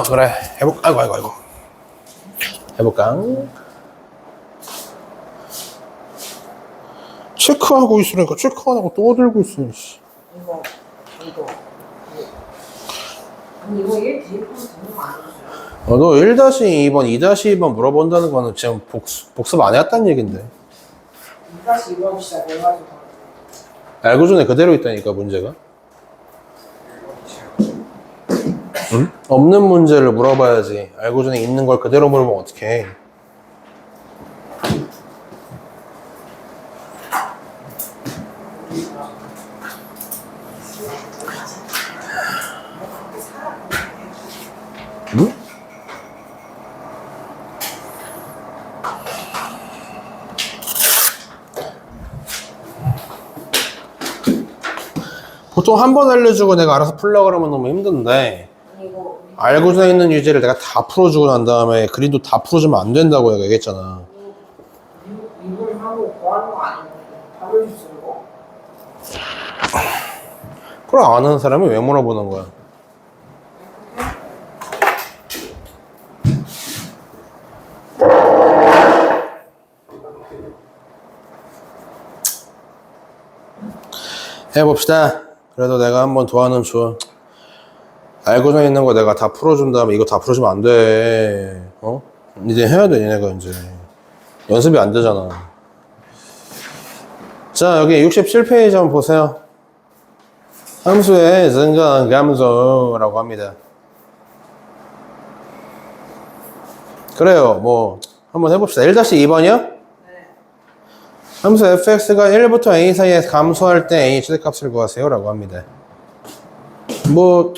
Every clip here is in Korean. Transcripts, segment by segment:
그래. 아이고. 해볼까? 체크하고 있으니까 체크 안 하고 떠들고 있어. 이거. 아니, 이거 1 대입하면 되는 거 아니었어요? 너 1-2번, 2-2번 물어본다는 거는 지금 복습 안 해왔다는 얘긴데. 2-2번 진짜 내가지고 알고 전에 그대로 있다니까, 문제가. 응? 없는 문제를 물어봐야지. 알고 전에 있는 걸 그대로 물어보면 어떡해. 응? 보통 한 번 알려주고 내가 알아서 풀려고 그러면 너무 힘든데, 이거 알고자 있는 유제를 내가 다 풀어주고 난 다음에 그림도 다 풀어주면 안 된다고 내가 얘기했잖아. 이걸 하고 구하는 거 아니에요? 답을 주는 거? 그걸 아는 사람이 왜 물어보는 거야? 해봅시다. 그래도 내가 한번 도와는 줘. 알고자 있는 거 내가 다 풀어준 다음에 이거 다 풀어주면 안 돼. 이제 해야 돼, 얘네가 이제. 연습이 안 되잖아. 자, 여기 67페이지 한번 보세요. 함수의 증가한 감소라고 합니다. 그래요, 뭐, 한번 해봅시다. 1-2번이요? 네. 함수 fx가 1부터 a 사이에 감소할 때 a 최대값을 구하세요 라고 합니다. 뭐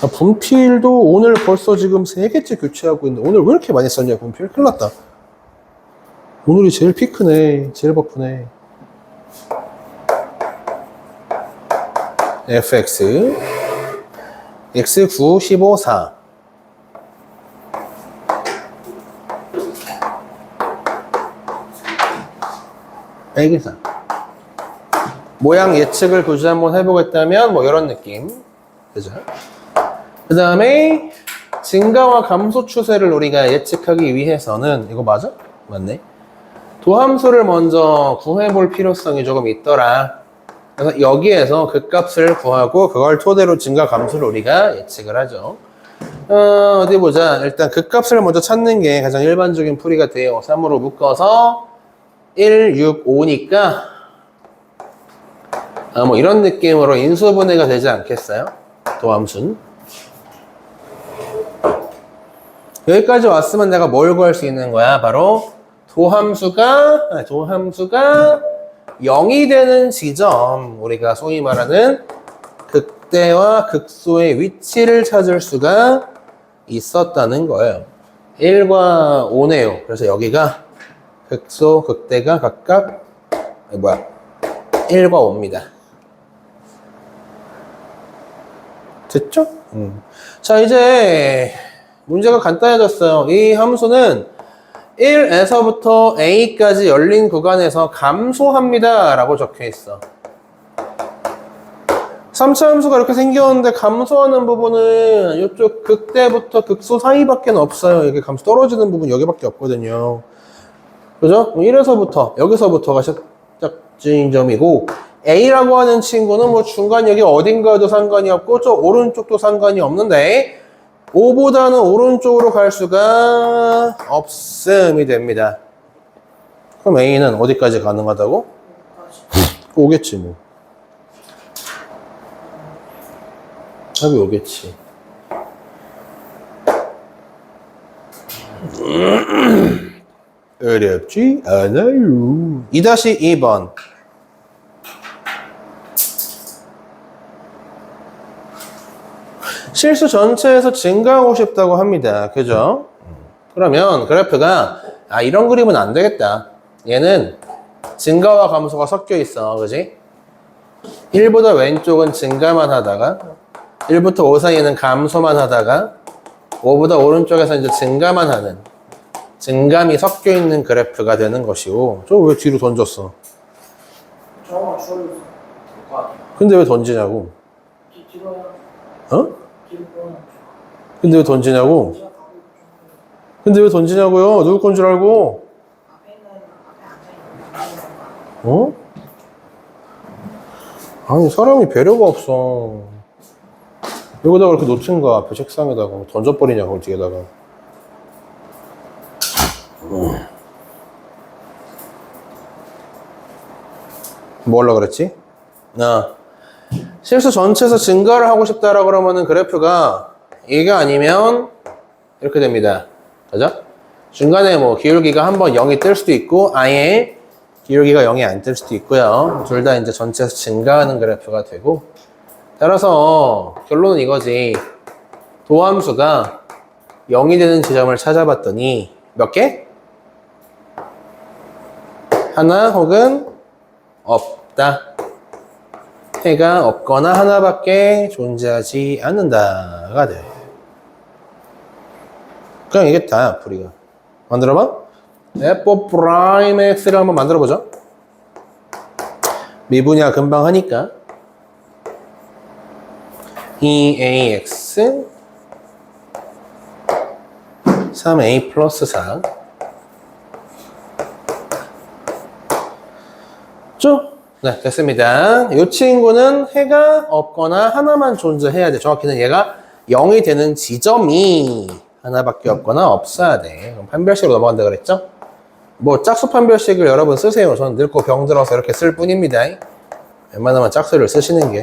분필도 오늘 벌써 지금 3개째 교체하고 있는데 오늘 왜 이렇게 많이 썼냐 분필? 큰일 났다. 오늘이 제일 피크네. 제일 바쁘네. fx x 9, 15, 4 빼기사 모양 예측을 굳이 한번 해보겠다면 뭐 이런 느낌 그죠? 그 다음에 증가와 감소 추세를 우리가 예측하기 위해서는 이거 맞아? 맞네. 도함수를 먼저 구해볼 필요성이 조금 있더라. 그래서 여기에서 그 값을 구하고 그걸 토대로 증가 감소를 우리가 예측을 하죠. 어디 보자. 일단 그 값을 먼저 찾는 게 가장 일반적인 풀이가 돼요. 3으로 묶어서 1, 6, 5니까 뭐 이런 느낌으로 인수분해가 되지 않겠어요? 도함수는 여기까지 왔으면 내가 뭘 구할 수 있는 거야? 바로 도함수가 0이 되는 지점, 우리가 소위 말하는 극대와 극소의 위치를 찾을 수가 있었다는 거예요. 1과 5네요. 그래서 여기가 극소, 극대가 각각 1과 5입니다. 됐죠? 자, 이제 문제가 간단해졌어요. 이 함수는 1에서부터 a까지 열린 구간에서 감소합니다 라고 적혀 있어. 3차 함수가 이렇게 생겼는데 감소하는 부분은 이쪽 극대부터 극소 사이밖에 없어요. 이게 감소 떨어지는 부분 여기밖에 없거든요. 그죠? 1에서부터 여기서부터가 시작점이고 a라고 하는 친구는 뭐 중간 여기 어딘가도 상관이 없고 저 오른쪽도 상관이 없는데 5보다는 오른쪽으로 갈 수가 없음이 됩니다. 그럼 A는 어디까지 가능하다고? 5겠지 뭐. 답이 5겠지. 어렵지 않아요. 2-2번. 실수 전체에서 증가하고 싶다고 합니다. 그죠? 그러면 그래프가 이런 그림은 안 되겠다. 얘는 증가와 감소가 섞여 있어. 그지? 1보다 왼쪽은 증가만 하다가 1부터 5 사이에는 감소만 하다가 5보다 오른쪽에서 이제 증가만 하는 증감이 섞여 있는 그래프가 되는 것이고. 저 왜 뒤로 던졌어? 저거 줄을 될것 같아요. 근데 왜 던지냐고? 뒤로 어? 던질 거는 근데 왜 던지냐고? 제가 가고 있죠. 근데 왜 던지냐고요? 누구 건 줄 알고? 앞에 앉아 있는 어? 아니 사람이 배려가 없어. 여기다가 이렇게 놓친 거 앞에 책상에다가 던져버리냐고 뒤에다가. 뭐 하려고 그랬지? 실수 전체에서 증가를 하고 싶다라 그러면은 그래프가 이게 아니면 이렇게 됩니다. 그죠? 중간에 뭐 기울기가 한번 0이 뜰 수도 있고 아예 기울기가 0이 안 뜰 수도 있고요. 둘 다 이제 전체에서 증가하는 그래프가 되고, 따라서 결론은 이거지. 도함수가 0이 되는 지점을 찾아봤더니 몇 개? 하나 혹은 없다. 해가 없거나 하나밖에 존재하지 않는다가 돼. 그냥 이게 다야, 풀이가. 만들어봐. f 프라임 x를 한번 만들어보죠. 미분야 금방 하니까. 2ax 3a 플러스 4 쭉? 네, 됐습니다. 이 친구는 해가 없거나 하나만 존재해야 돼. 정확히는 얘가 0이 되는 지점이 하나밖에 없거나 없어야 돼. 그럼 판별식으로 넘어간다 그랬죠? 뭐 짝수 판별식을 여러분 쓰세요. 저는 늙고 병들어서 이렇게 쓸 뿐입니다. 웬만하면 짝수를 쓰시는 게.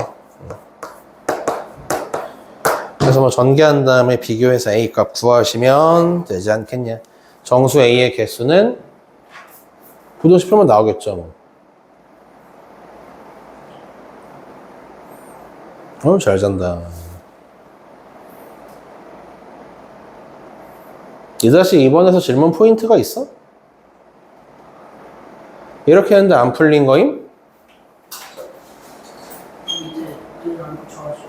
그래서 뭐 전개한 다음에 비교해서 A 값 구하시면 되지 않겠냐. 정수 A의 개수는 부등식 풀면 나오겠죠. 뭐. 잘 잔다. 2-2번에서 질문 포인트가 있어? 이렇게 했는데 안 풀린 거임? 밑에 눈을 안 붙여가지고.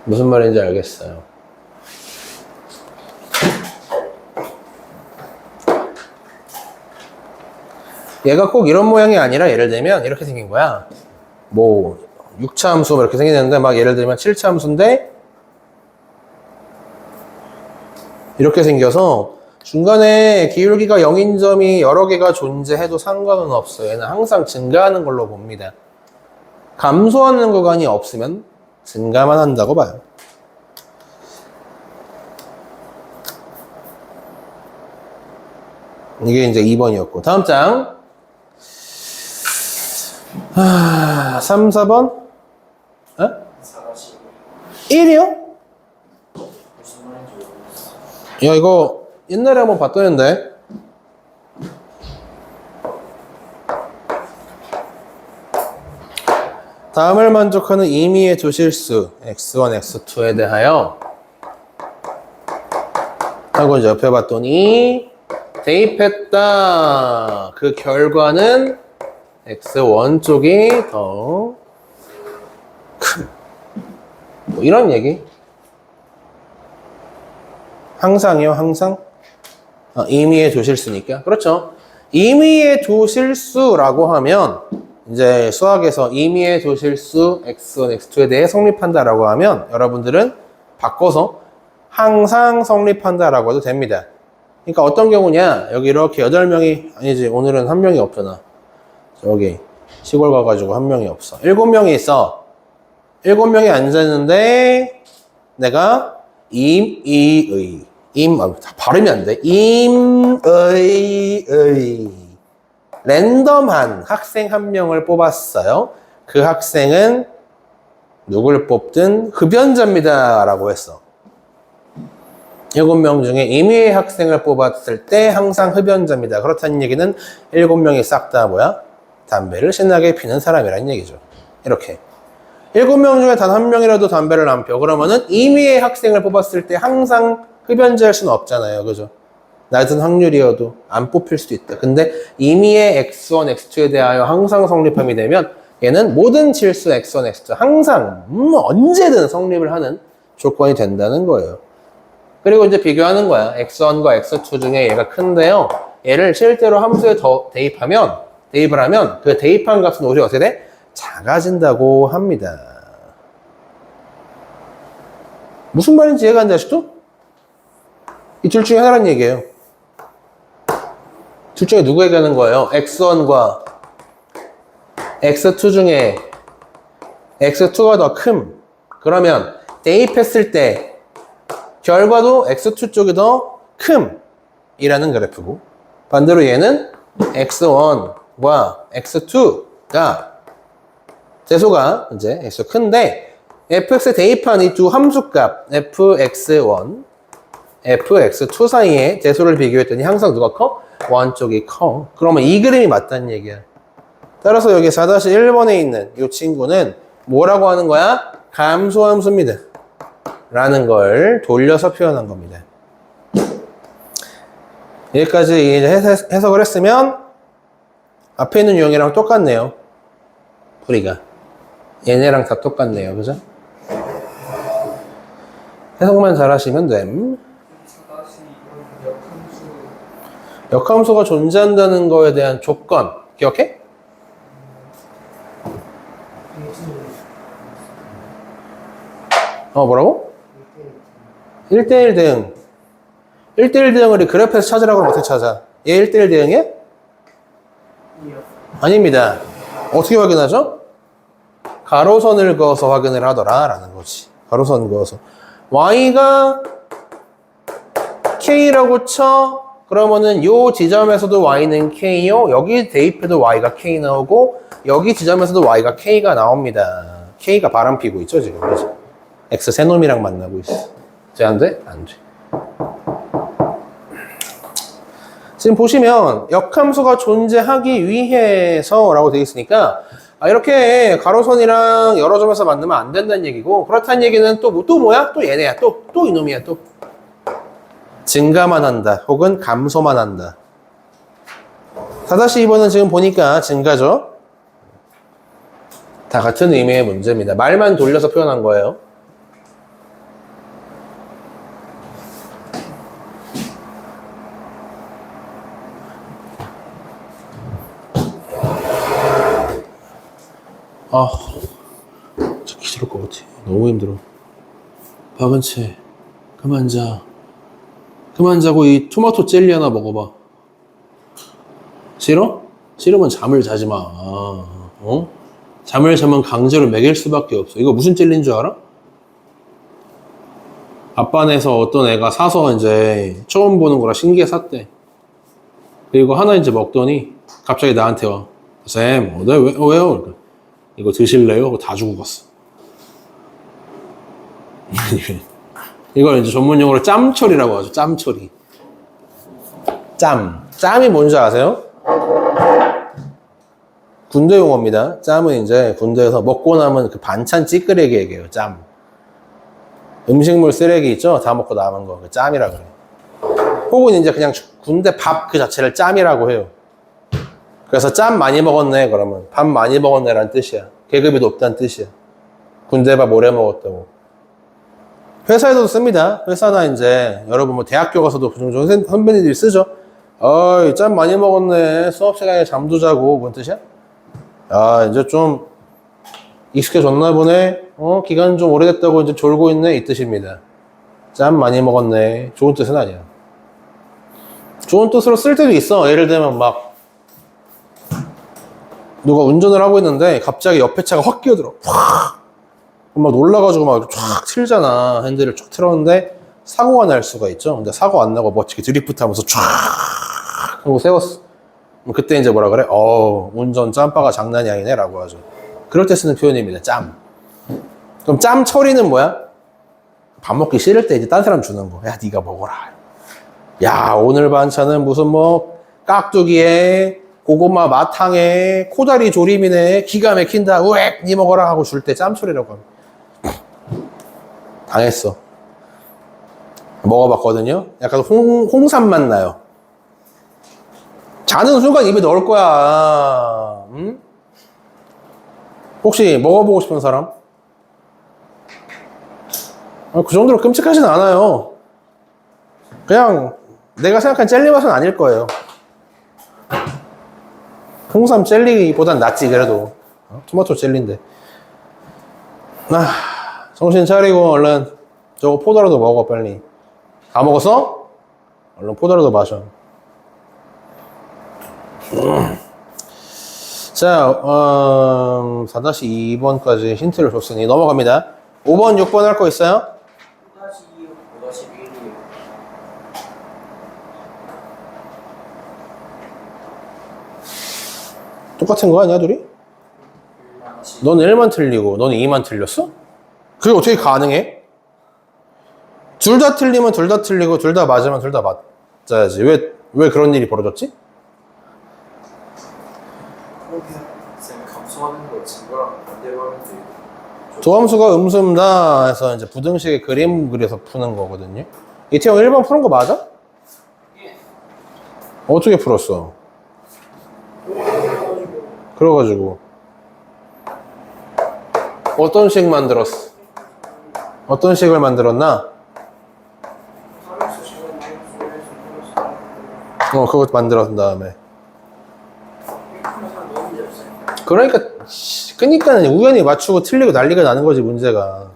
무슨 말인지 알겠어요. 얘가 꼭 이런 모양이 아니라 예를 들면 이렇게 생긴 거야. 뭐 6차 함수 이렇게 생겼는데 막 예를 들면 7차 함수인데 이렇게 생겨서 중간에 기울기가 0인 점이 여러 개가 존재해도 상관은 없어요. 얘는 항상 증가하는 걸로 봅니다. 감소하는 구간이 없으면 증가만 한다고 봐요. 이게 이제 2번이었고 다음 장 3, 4번 1이요? 무슨 말인지 모르겠어. 야 이거 옛날에 한번 봤더는데 다음을 만족하는 임의의 두 실수 x1, x2에 대하여 하고 이제 옆에 봤더니 대입했다. 그 결과는 x1 쪽이 더 큰. 뭐 이런 얘기. 항상이요, 항상. 임의의 두 실수니까. 그렇죠. 임의의 두 실수라고 하면 이제 수학에서 임의의 두 실수 x1, x2에 대해 성립한다라고 하면 여러분들은 바꿔서 항상 성립한다라고 해도 됩니다. 그러니까 어떤 경우냐? 여기 이렇게 8명이 아니지 오늘은 한 명이 없잖아. 저기 시골 가가지고 한 명이 없어. 7명이 있어. 7명이 앉았는데 내가 임의의 발음이 안 돼. 임의의 랜덤한 학생 한 명을 뽑았어요. 그 학생은 누굴 뽑든 흡연자입니다 라고 했어. 7명 중에 임의의 학생을 뽑았을 때 항상 흡연자입니다. 그렇다는 얘기는 7명이 싹 다 뭐야? 담배를 신나게 피는 사람이라는 얘기죠. 이렇게 7명 중에 단 한 명이라도 담배를 안 펴. 그러면은 임의의 학생을 뽑았을 때 항상 흡연자일 수는 없잖아요. 그죠? 낮은 확률이어도 안 뽑힐 수도 있다. 근데 임의의 x1, x2에 대하여 항상 성립함이 되면 얘는 모든 질수 x1, x2 항상 언제든 성립을 하는 조건이 된다는 거예요. 그리고 이제 비교하는 거야. x1과 x2 중에 얘가 큰데요. 얘를 실제로 함수에 더 대입을 하면 그 대입한 값은 오히려 어떻게 돼? 작아진다고 합니다. 무슨 말인지 이해가 안 돼, 아직도? 이 둘 중에 하나란 얘기예요. 둘 중에 누구 얘기하는 거예요? x1과 x2 중에 x2가 더 큼. 그러면 대입했을 때 결과도 x2 쪽이 더 큼 이라는 그래프고, 반대로 얘는 x1과 x2가 제소가 이제 x가 큰데 fx에 대입한 이 두 함수값 fx1, fx2 사이에 제소를 비교했더니 항상 누가 커? 1 쪽이 커. 그러면 이 그림이 맞다는 얘기야. 따라서 여기 4-1번에 있는 이 친구는 뭐라고 하는 거야? 감소함수입니다. 라는 걸 돌려서 표현한 겁니다. 여기까지 이제 해석을 했으면 앞에 있는 유형이랑 똑같네요. 풀이가. 얘네랑 다 똑같네요. 그죠? 해석만 잘 하시면 됨. 역함수가 존재한다는 거에 대한 조건 기억해? 뭐라고? 1대1 대응. 1대1 대응을 이 그래프에서 찾으라고 하면 어떻게 찾아? 얘 1대1 대응이야? 아닙니다. 어떻게 확인하죠? 가로선을 그어서 확인을 하더라 라는 거지. 가로선 그어서 y가 k라고 쳐. 그러면은 요 지점에서도 y는 k요. 여기 대입해도 y가 k 나오고 여기 지점에서도 y가 k가 나옵니다. k가 바람피고 있죠 지금. 그렇죠? x 세 놈이랑 만나고 있어. 쟤 안 돼? 안 돼. 지금 보시면 역함수가 존재하기 위해서 라고 되어 있으니까 이렇게 가로선이랑 여러 점에서 만나면 안 된다는 얘기고, 그렇다는 얘기는 또 뭐야? 또 얘네야. 또 이놈이야. 또 증가만 한다 혹은 감소만 한다. 4-2번은 지금 보니까 증가죠. 다 같은 의미의 문제입니다. 말만 돌려서 표현한 거예요. 자기 싫을 것 같아. 너무 힘들어. 박은채 그만 자. 그만 자고 이 토마토 젤리 하나 먹어봐. 싫어? 싫으면 잠을 자지 마. 잠을 자면 강제로 먹일 수밖에 없어. 이거 무슨 젤리인 줄 알아? 아빠네에서 어떤 애가 사서 이제 처음 보는 거라 신기해 샀대. 그리고 하나 이제 먹더니 갑자기 나한테 와. 쌤, 왜요? 이거 드실래요? 하고 다 주고 갔어. 이걸 이제 전문용어로 짬처리라고 하죠. 짬처리. 짬이 뭔지 아세요? 군대 용어입니다. 짬은 이제 군대에서 먹고 남은 그 반찬 찌끄레기 얘기예요. 짬. 음식물 쓰레기 있죠? 다 먹고 남은 거. 그 짬이라 그래요. 혹은 이제 그냥 군대 밥 그 자체를 짬이라고 해요. 그래서 짬 많이 먹었네 그러면 밥 많이 먹었네 라는 뜻이야. 계급이 높다는 뜻이야. 군대 밥 오래 먹었다고. 회사에서도 씁니다. 회사나 이제 여러분 뭐 대학교 가서도 종종 선배님들이 쓰죠. 짬 많이 먹었네. 수업 시간에 잠도 자고. 뭔 뜻이야? 이제 좀 익숙해졌나 보네. 기간 좀 오래됐다고 이제 졸고 있네. 이 뜻입니다. 짬 많이 먹었네. 좋은 뜻은 아니야. 좋은 뜻으로 쓸 때도 있어. 예를 들면 막 누가 운전을 하고 있는데 갑자기 옆에 차가 확 끼어들어. 막 놀라가지고 막 쫙 틀잖아. 핸들을 쫙 틀었는데 사고가 날 수가 있죠. 근데 사고 안 나고 멋지게 드리프트 하면서 쫙 하고 세웠어. 그때 이제 뭐라 그래? 운전 짬바가 장난이 아니네 라고 하죠. 그럴 때 쓰는 표현입니다. 짬. 그럼 짬 처리는 뭐야? 밥 먹기 싫을 때 이제 딴 사람 주는 거. 야, 네가 먹어라. 야, 오늘 반찬은 무슨 뭐 깍두기에 고구마 마탕에 코다리 조림이네. 기가 막힌다. 우엑! 니 먹어라 하고 줄 때 짬처리라고 합니다. 당했어. 먹어봤거든요. 약간 홍삼 맛 나요. 자는 순간 입에 넣을 거야. 응? 혹시 먹어보고 싶은 사람? 그 정도로 끔찍하진 않아요. 그냥 내가 생각한 젤리 맛은 아닐 거예요. 홍삼 젤리보단 낫지 그래도. 토마토 젤리인데. 정신 차리고 얼른 저거 포도라도 먹어, 빨리. 다 먹었어? 얼른 포도라도 마셔. 자, 4-2번까지 힌트를 줬으니 넘어갑니다. 5번, 6번 할 거 있어요? 5-2, 5-1이에요. 똑같은 거 아니야, 둘이? 넌 1만 틀리고, 넌 2만 틀렸어? 그게 어떻게 가능해? 둘 다 틀리면 둘 다 틀리고, 둘 다 맞으면 둘 다 맞아야지. 왜 그런 일이 벌어졌지? 쌤 감소하는 거 증거랑 반대로 하면 돼. 도함수가 음수다 해서 이제 부등식의 그림 그려서 푸는 거거든요. 이태영 1번 푸는 거 맞아? 예. 어떻게 풀었어? 그래가지고 어떤 식 만들었어? 어떤 식을 만들었나? 3x 지금 마이너스 그거 만들었던 다음에 너무 문제없어요. 그러니까 우연히 맞추고 틀리고 난리가 나는 거지, 문제가.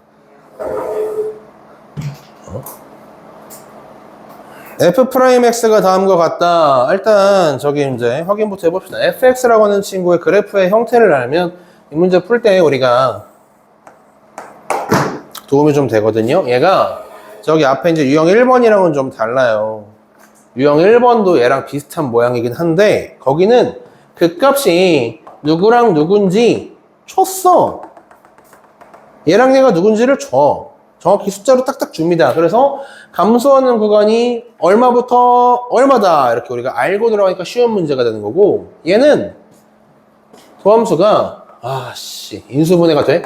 f'x가 다음과 같다. 일단 저기 이제 확인부터 해봅시다. fx라고 하는 친구의 그래프의 형태를 알면 이 문제 풀 때 우리가 도움이 좀 되거든요. 얘가 저기 앞에 이제 유형 1번이랑은 좀 달라요. 유형 1번도 얘랑 비슷한 모양이긴 한데 거기는 그 값이 누구랑 누군지 줬어. 얘랑 얘가 누군지를 줘. 정확히 숫자로 딱딱 줍니다. 그래서 감소하는 구간이 얼마부터 얼마다 이렇게 우리가 알고 들어가니까 쉬운 문제가 되는 거고, 얘는 도함수가 인수분해가 돼?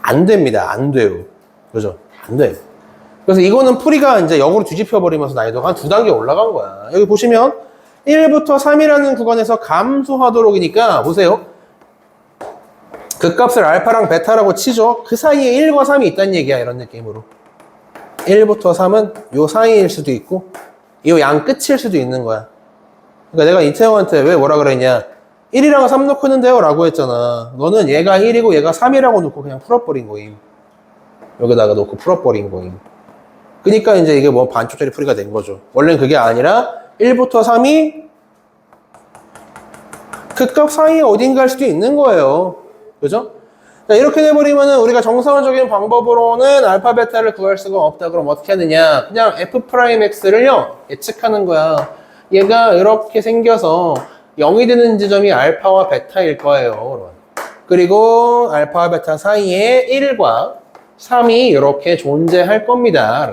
안 됩니다. 안 돼요. 그죠? 안 돼요. 그래서 이거는 풀이가 이제 역으로 뒤집혀 버리면서 난이도가 한 2단계 올라간 거야. 여기 보시면 1부터 3이라는 구간에서 감소하도록이니까 보세요. 그 값을 알파랑 베타라고 치죠. 그 사이에 1과 3이 있다는 얘기야, 이런 느낌으로. 1부터 3은 요 사이일 수도 있고 요 양 끝일 수도 있는 거야. 그러니까 내가 이태영한테 왜 뭐라 그랬냐, 1이랑 3 놓고 있는데요 라고 했잖아. 너는 얘가 1이고 얘가 3이라고 놓고 그냥 풀어버린 거임. 여기다가 놓고 풀어버린 거임. 그러니까 이제 이게 뭐 반쪽짜리 풀이가 된 거죠. 원래는 그게 아니라 1부터 3이 그 값 사이에 어딘가일 수도 있는 거예요. 그죠? 자, 이렇게 돼버리면은 우리가 정상적인 방법으로는 알파 베타를 구할 수가 없다. 그럼 어떻게 하느냐? 그냥 f'x를요 예측하는 거야. 얘가 이렇게 생겨서 0이 되는 지점이 알파와 베타일 거예요. 그리고 알파와 베타 사이에 1과 3이 이렇게 존재할 겁니다.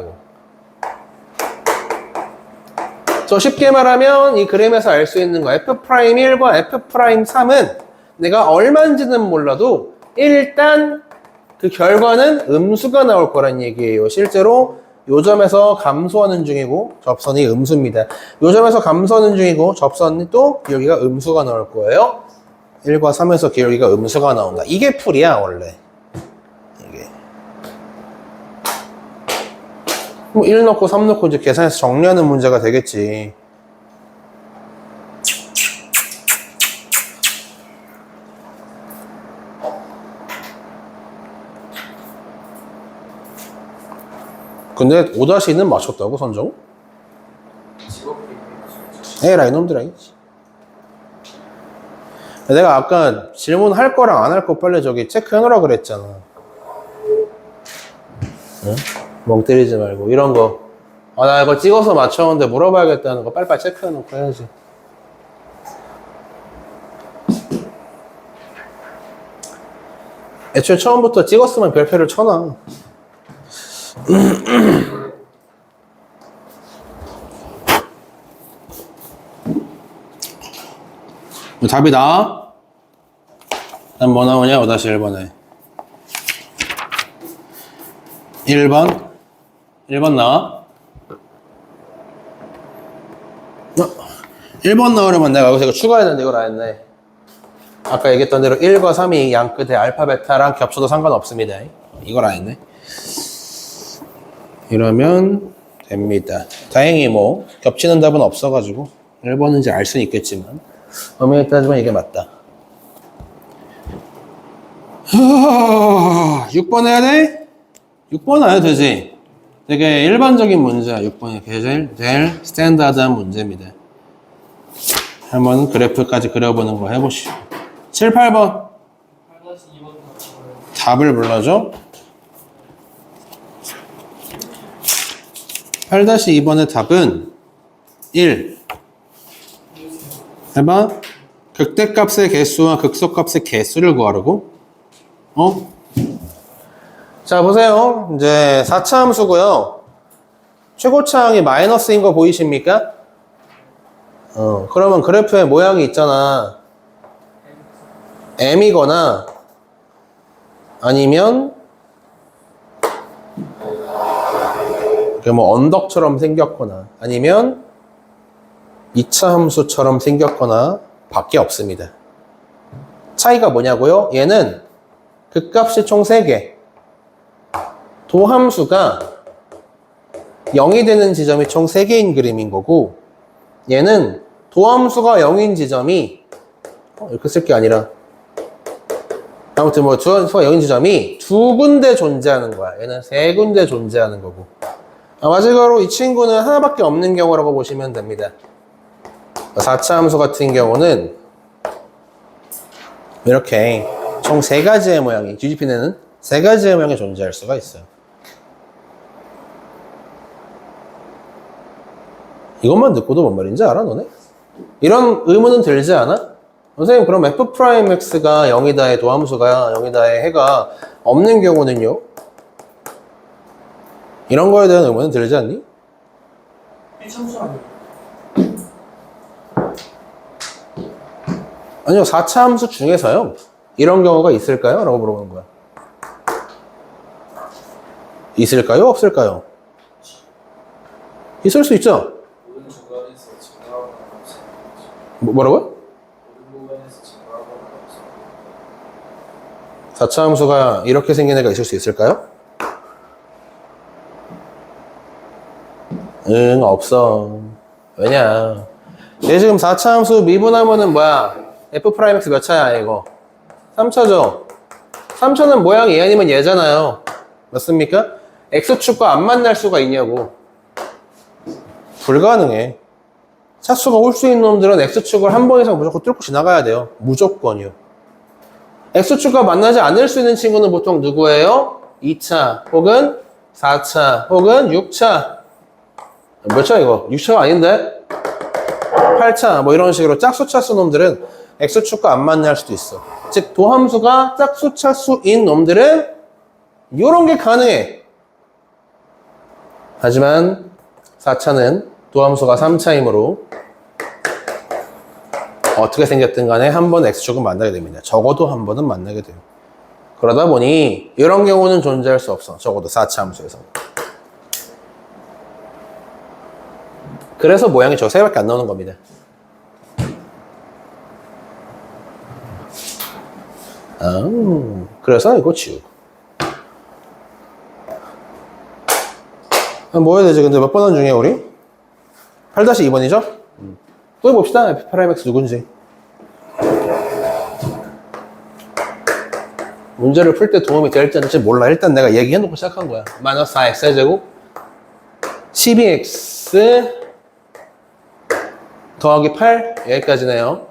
저 쉽게 말하면 이 그림에서 알 수 있는 거 F'1과 F'3은 내가 얼마인지는 몰라도 일단 그 결과는 음수가 나올 거란 얘기예요. 실제로 요 점에서 감소하는 중이고 접선이 음수입니다. 요 점에서 감소하는 중이고 접선이 또 기울기가 음수가 나올 거예요. 1과 3에서 기울기가 음수가 나온다. 이게 풀이야 원래. 이게 뭐 1 넣고 3 넣고 이제 계산해서 정리하는 문제가 되겠지. 근데 5-2는 맞췄다고, 선정? 에라이 놈들아. 내가 아까 질문할 거랑 안 할 거 빨리 저기 체크해놓으라 그랬잖아. 응? 멍 때리지 말고 이런 거. 나 이거 찍어서 맞췄는데 물어봐야겠다는 거 빨리빨리 체크해놓고 해야지. 애초에 처음부터 찍었으면 별표를 쳐놔. 답이 나와? 난 뭐 나오냐? 5-1번에 1번 나와? 1번 나오려면 내가 여기서 이거 추가해야 되는데 이걸 안 했네. 아까 얘기했던 대로 1과 3이 양 끝에 알파 베타랑 겹쳐도 상관없습니다. 이걸 안 했네. 이러면 됩니다. 다행히 뭐 겹치는 답은 없어가지고 1번인지 알 수는 있겠지만 엄연히 따지면 이게 맞다. 6번 해야 돼? 6번 아야 되지? 되게 일반적인 문제야. 6번이 제일 스탠다드한 문제입니다. 한번 그래프까지 그려보는 거 해보시죠. 7, 8번 8-2번 답을 불러줘. 8-2번의 답은 1. 해봐. 극대값의 개수와 극소값의 개수를 구하라고? 자, 보세요. 이제 4차 함수고요. 최고차항이 마이너스인 거 보이십니까? 그러면 그래프의 모양이 있잖아. M이거나 아니면 뭐 언덕처럼 생겼거나 아니면 2차 함수처럼 생겼거나 밖에 없습니다. 차이가 뭐냐고요? 얘는 극값이 총 3개. 도함수가 0이 되는 지점이 총 3개인 그림인 거고, 얘는 도함수가 0인 지점이 이렇게 쓸 게 아니라 아무튼 뭐 도함수가 0인 지점이 2군데 존재하는 거야. 얘는 3군데 존재하는 거고. 마지막으로 이 친구는 하나밖에 없는 경우라고 보시면 됩니다. 4차 함수 같은 경우는 이렇게 총 3가지의 모양이, 뒤집히는 3가지의 모양이 존재할 수가 있어요. 이것만 듣고도 뭔 말인지 알아, 너네? 이런 의문은 들지 않아? 선생님, 그럼 f'x가 0이다의 도함수가 0이다의 해가 없는 경우는요? 이런 거에 대한 의문은 들지 않니? 1참수 아니에요? 아니요, 4차 함수 중에서요. 이런 경우가 있을까요? 라고 물어보는 거야. 있을까요? 없을까요? 있을 수 있죠? 모든 중간에서 증가하거나 없어. 뭐라고요? 모든 부분에서 증가하거나 없어. 4차 함수가 이렇게 생긴 애가 있을 수 있을까요? 응, 없어. 왜냐? 얘 지금 4차 함수 미분하면은 뭐야? f'x 몇 차야, 이거? 3차죠? 3차는 모양이 얘 아니면 얘잖아요. 맞습니까? x축과 안 만날 수가 있냐고. 불가능해. 차수가 올 수 있는 놈들은 x축을 한 번 이상 무조건 뚫고 지나가야 돼요. 무조건이요. x축과 만나지 않을 수 있는 친구는 보통 누구예요? 2차 혹은 4차 혹은 6차. 몇 차 이거? 6차가 아닌데? 8차 뭐 이런 식으로 짝수차수 놈들은 x축과 안 만날 수도 있어. 즉 도함수가 짝수차수인 놈들은 이런 게 가능해. 하지만 4차는 도함수가 3차이므로 어떻게 생겼든 간에 한 번 x축은 만나게 됩니다. 적어도 한 번은 만나게 돼요. 그러다 보니 이런 경우는 존재할 수 없어. 적어도 4차 함수에서. 그래서 모양이 저 3개밖에 안 나오는 겁니다. 그래서 이거 지우고. 뭐 해야 되지? 근데 몇 번 한 중에 우리? 8-2번이죠? 또 해봅시다. f'x 누군지. 문제를 풀 때 도움이 될지 안 될지 몰라. 일단 내가 얘기해놓고 시작한 거야. 마이너스 4x의 제곱 12x 더하기 8 여기까지네요.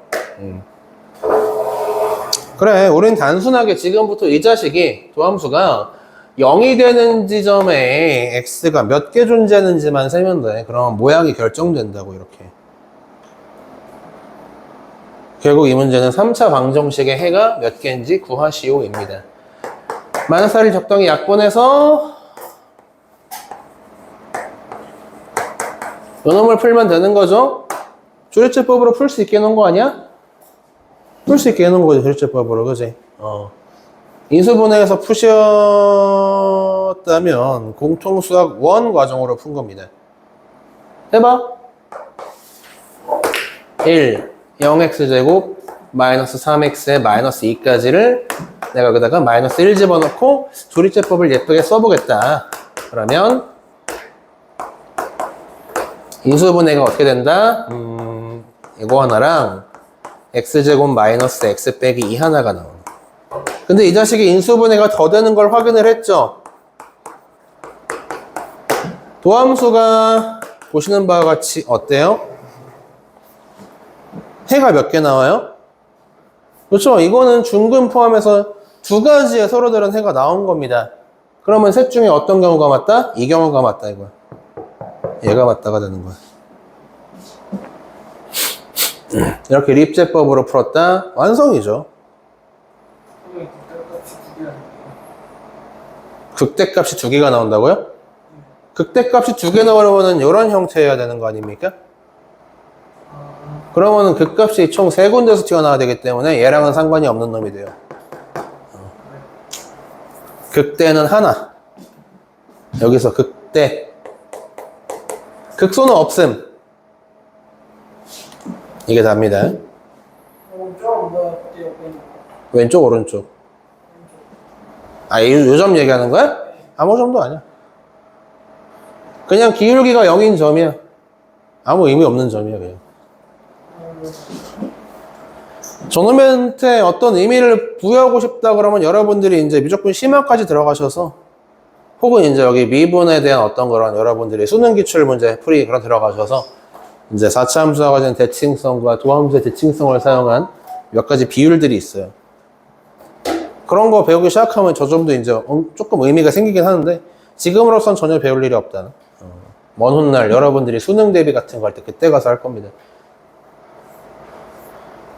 그래, 우린 단순하게 지금부터 이 자식이 도함수가 0이 되는 지점에 x가 몇 개 존재하는지만 세면 돼. 그럼 모양이 결정된다고 이렇게. 결국 이 문제는 3차 방정식의 해가 몇 개인지 구하시오입니다. 마이너스 4를 적당히 약분해서 요놈을 풀면 되는 거죠? 조리제법으로 풀 수 있게 해놓은 거 아니야? 풀 수 있게 해놓은 거지, 조리제법으로, 그지? 인수분해에서 푸셨다면 공통수학 1 과정으로 푼 겁니다. 해봐. 1, 0x제곱 마이너스 3x에 마이너스 2까지를 내가 여기다가 마이너스 1 집어넣고 조리제법을 예쁘게 써보겠다. 그러면 인수분해가 어떻게 된다? 이거 하나랑 x제곱 마이너스 x 빼기 2 하나가 나오네. 근데 이 자식이 인수분해가 더 되는 걸 확인을 했죠? 도함수가 보시는 바와 같이 어때요? 해가 몇 개 나와요? 그렇죠? 이거는 중근 포함해서 두 가지의 서로 다른 해가 나온 겁니다. 그러면 셋 중에 어떤 경우가 맞다? 이 경우가 맞다 이거야. 얘가 맞다가 되는 거야. 이렇게 립제법으로 풀었다. 완성이죠. 극대값이 두 개가 나온다고요? 극대값이 두 개 나오려면 이런 형태여야 되는 거 아닙니까? 그러면은 극값이 총 세 군데서 튀어나와야 되기 때문에 얘랑은 상관이 없는 놈이 돼요. 극대는 하나. 여기서 극대. 극소는 없음. 이게 답니다. 오른쪽 뭐야? 그때 왼쪽, 오른쪽. 아, 요점 얘기하는 거야? 아무 점도 아니야. 그냥 기울기가 0인 점이야. 아무 의미 없는 점이야, 그냥. 저놈한테 어떤 의미를 부여하고 싶다 그러면 여러분들이 이제 무조건 심화까지 들어가셔서 혹은 이제 여기 미분에 대한 어떤 그런 여러분들이 수능 기출 문제 풀이 그런 들어가셔서 이제 4차 함수가 가진 대칭성과 도함수의 대칭성을 사용한 몇 가지 비율들이 있어요. 그런 거 배우기 시작하면 저 점도 이제 조금 의미가 생기긴 하는데 지금으로선 전혀 배울 일이 없다. 먼 훗날 여러분들이 수능 대비 같은 거 할 때 그때 가서 할 겁니다.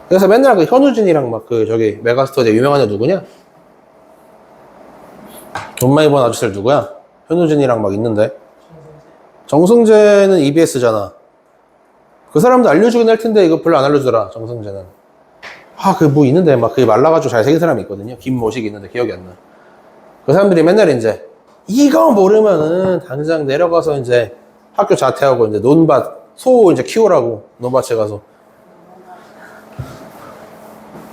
그래서 맨날 그 현우진이랑 막 그 저기 메가스터디 유명한 애 누구냐? 돈 많이 번 아저씨 누구야? 현우진이랑 막 있는데 정승재는 EBS잖아. 그 사람도 알려주긴 할 텐데 이거 별로 안 알려주더라. 정승재는. 아, 그 뭐 있는데 막 그게 말라가지고 잘생긴 사람이 있거든요. 김모식 있는데 기억이 안 나. 그 사람들이 맨날 이제 이거 모르면은 당장 내려가서 이제 학교 자퇴하고 이제 논밭 소 이제 키우라고 논밭에 가서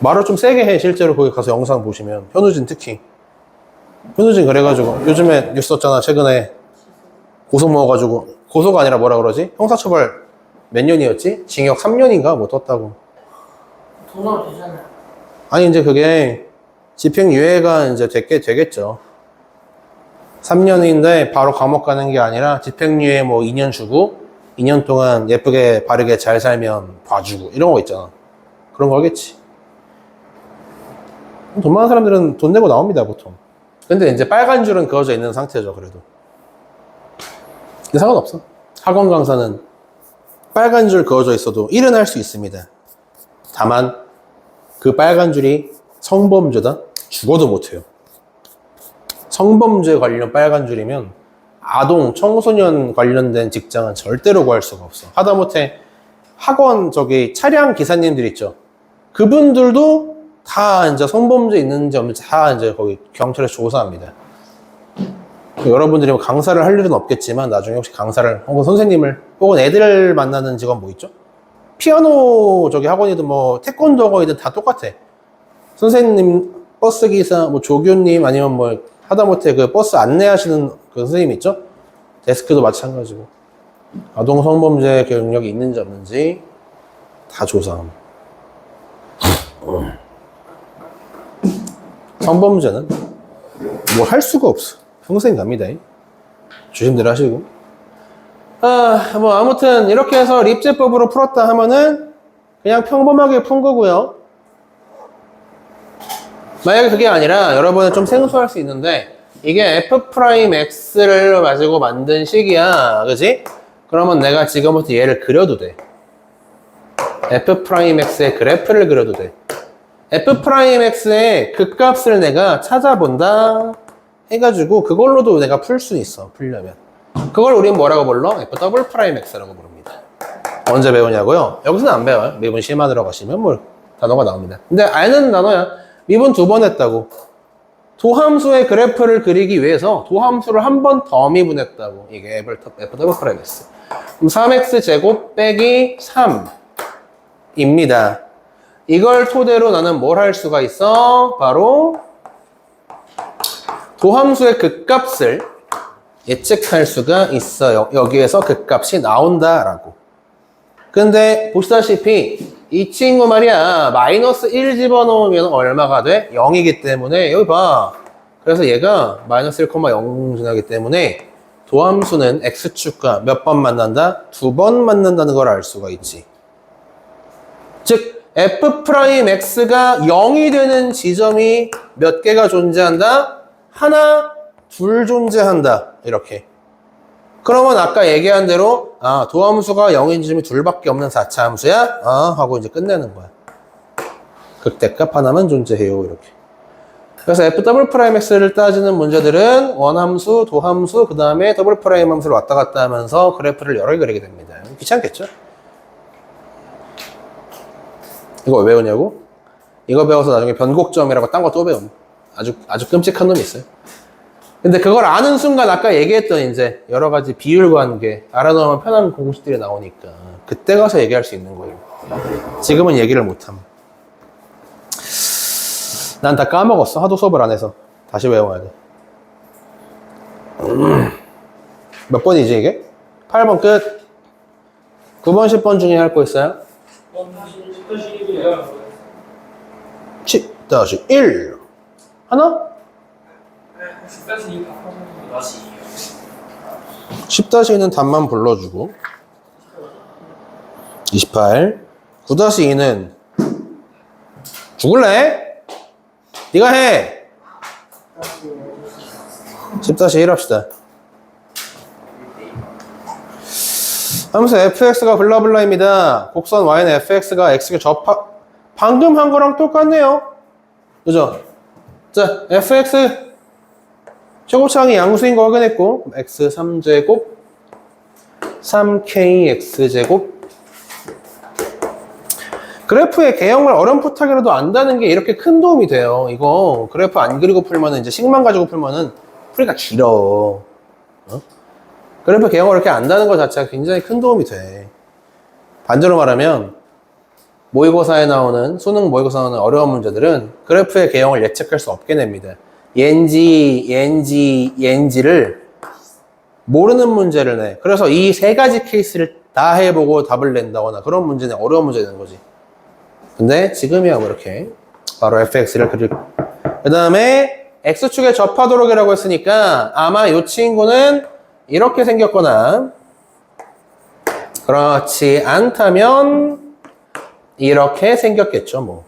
말을 좀 세게 해. 실제로 거기 가서 영상 보시면 현우진 특히 현우진 그래가지고 요즘에 뉴스 썼잖아. 최근에 고소 먹어가지고 고소가 아니라 뭐라 그러지? 형사처벌 몇 년이었지? 징역 3년인가 뭐 떴다고. 도전 되잖아요. 아니 이제 그게 집행유예가 이제 되겠죠. 3년인데 바로 감옥 가는 게 아니라 집행유예 뭐 2년 주고 2년 동안 예쁘게 바르게 잘 살면 봐주고 이런 거 있잖아. 그런 거겠지. 돈 많은 사람들은 돈 내고 나옵니다 보통. 근데 이제 빨간 줄은 그어져 있는 상태죠. 그래도 근데 상관없어. 학원 강사는 빨간 줄 그어져 있어도 일은 할 수 있습니다. 다만 그 빨간 줄이 성범죄다? 죽어도 못해요. 성범죄 관련 빨간 줄이면 아동, 청소년 관련된 직장은 절대로 구할 수가 없어. 하다못해 학원 저기 차량 기사님들 있죠. 그분들도 다 이제 성범죄 있는지 없는지 다 이제 거기 경찰에서 조사합니다. 여러분들이 뭐 강사를 할 일은 없겠지만 나중에 혹시 강사를 혹은 선생님을 혹은 애들 만나는 직원 뭐 있죠? 피아노 저기 학원이든 뭐 태권도 학원이든 다 똑같아. 선생님, 버스 기사, 뭐 조교님 아니면 뭐 하다못해 그 버스 안내하시는 그 선생님 있죠? 데스크도 마찬가지고 아동 성범죄 경력이 있는지 없는지 다 조사함. 성범죄는 뭐 할 수가 없어. 평생 갑니다. 조심들 하시고. 뭐 아무튼 이렇게 해서 립제법으로 풀었다 하면은 그냥 평범하게 푼 거고요. 만약에 그게 아니라 여러분은 좀 생소할 수 있는데 이게 F'X를 가지고 만든 식이야. 그지? 그러면 내가 지금부터 얘를 그려도 돼. F'X의 그래프를 그려도 돼. F'X의 극값을 내가 찾아본다 해가지고 그걸로도 내가 풀 수 있어. 풀려면. 그걸 우린 뭐라고 불러? F'X라고 부릅니다. 언제 배우냐고요? 여기서는 안 배워요. 미분 심화 들어가시면 뭐 단어가 나옵니다. 근데 아는 단어야. 미분 2번 했다고. 도함수의 그래프를 그리기 위해서 도함수를 한 번 더 미분했다고. 이게 F'X. 그럼 3x 제곱 빼기 3입니다. 이걸 토대로 나는 뭘 할 수가 있어? 바로 도함수의 극값을 예측할 수가 있어요. 여기에서 극값이 나온다라고. 근데 보시다시피 이 친구 말이야 마이너스 1 집어넣으면 얼마가 돼? 0이기 때문에 여기 봐. 그래서 얘가 마이너스 1,0 지나기 때문에 도함수는 x축과 몇 번 만난다? 2번 만난다는 걸 알 수가 있지. 즉 f'x가 0이 되는 지점이 몇 개가 존재한다? 하나, 둘 존재한다. 이렇게. 그러면 아까 얘기한 대로 도함수가 0인 지점이 둘밖에 없는 4차 함수야? 하고 이제 끝내는 거야. 극대값 하나만 존재해요. 이렇게. 그래서 f'x를 따지는 문제들은 원함수, 도함수, 그 다음에 더블' 함수를 왔다 갔다 하면서 그래프를 여러 개 그리게 됩니다. 귀찮겠죠? 이거 왜 외우냐고? 이거 배워서 나중에 변곡점이라고 딴 거 또 배움. 아주 끔찍한 놈이 있어요. 근데 그걸 아는 순간 아까 얘기했던 이제 여러 가지 비율 관계 알아놓으면 편한 공식들이 나오니까 그때 가서 얘기할 수 있는 거예요. 지금은 얘기를 못함. 난 다 까먹었어. 하도 수업을 안 해서. 다시 외워야 돼. 몇 번이지 이게? 8번 끝. 9번, 10번 중에 할 거 있어요? 10-1 하나? 10-2는 답만 불러주고 28 9-2는 죽을래? 네가 해! 10-1 합시다. 함수 fx가 블라블라입니다. 곡선 y는 fx가 x에 방금 한 거랑 똑같네요. 그죠? 자, fx 최고차항이 양수인 거 확인했고 x 3제곱 3kx제곱 그래프의 개형을 어렴풋하게라도 안다는 게 이렇게 큰 도움이 돼요. 이거 그래프 안 그리고 풀면은 이제 식만 가지고 풀면은 풀이가 길어. 그래프 개형을 이렇게 안다는 것 자체가 굉장히 큰 도움이 돼. 반대로 말하면 모의고사에 나오는 수능 모의고사에 나오는 어려운 문제들은 그래프의 개형을 예측할 수 없게 냅니다. 옌지를 모르는 문제를 내. 그래서 이 세 가지 케이스를 다 해보고 답을 낸다거나 그런 문제는 어려운 문제 되는 거지. 근데 지금이야 뭐 이렇게 바로 fx를 그리고 그 다음에 x축의 접하도록이라고 했으니까 아마 이 친구는 이렇게 생겼거나 그렇지 않다면 이렇게 생겼겠죠 뭐.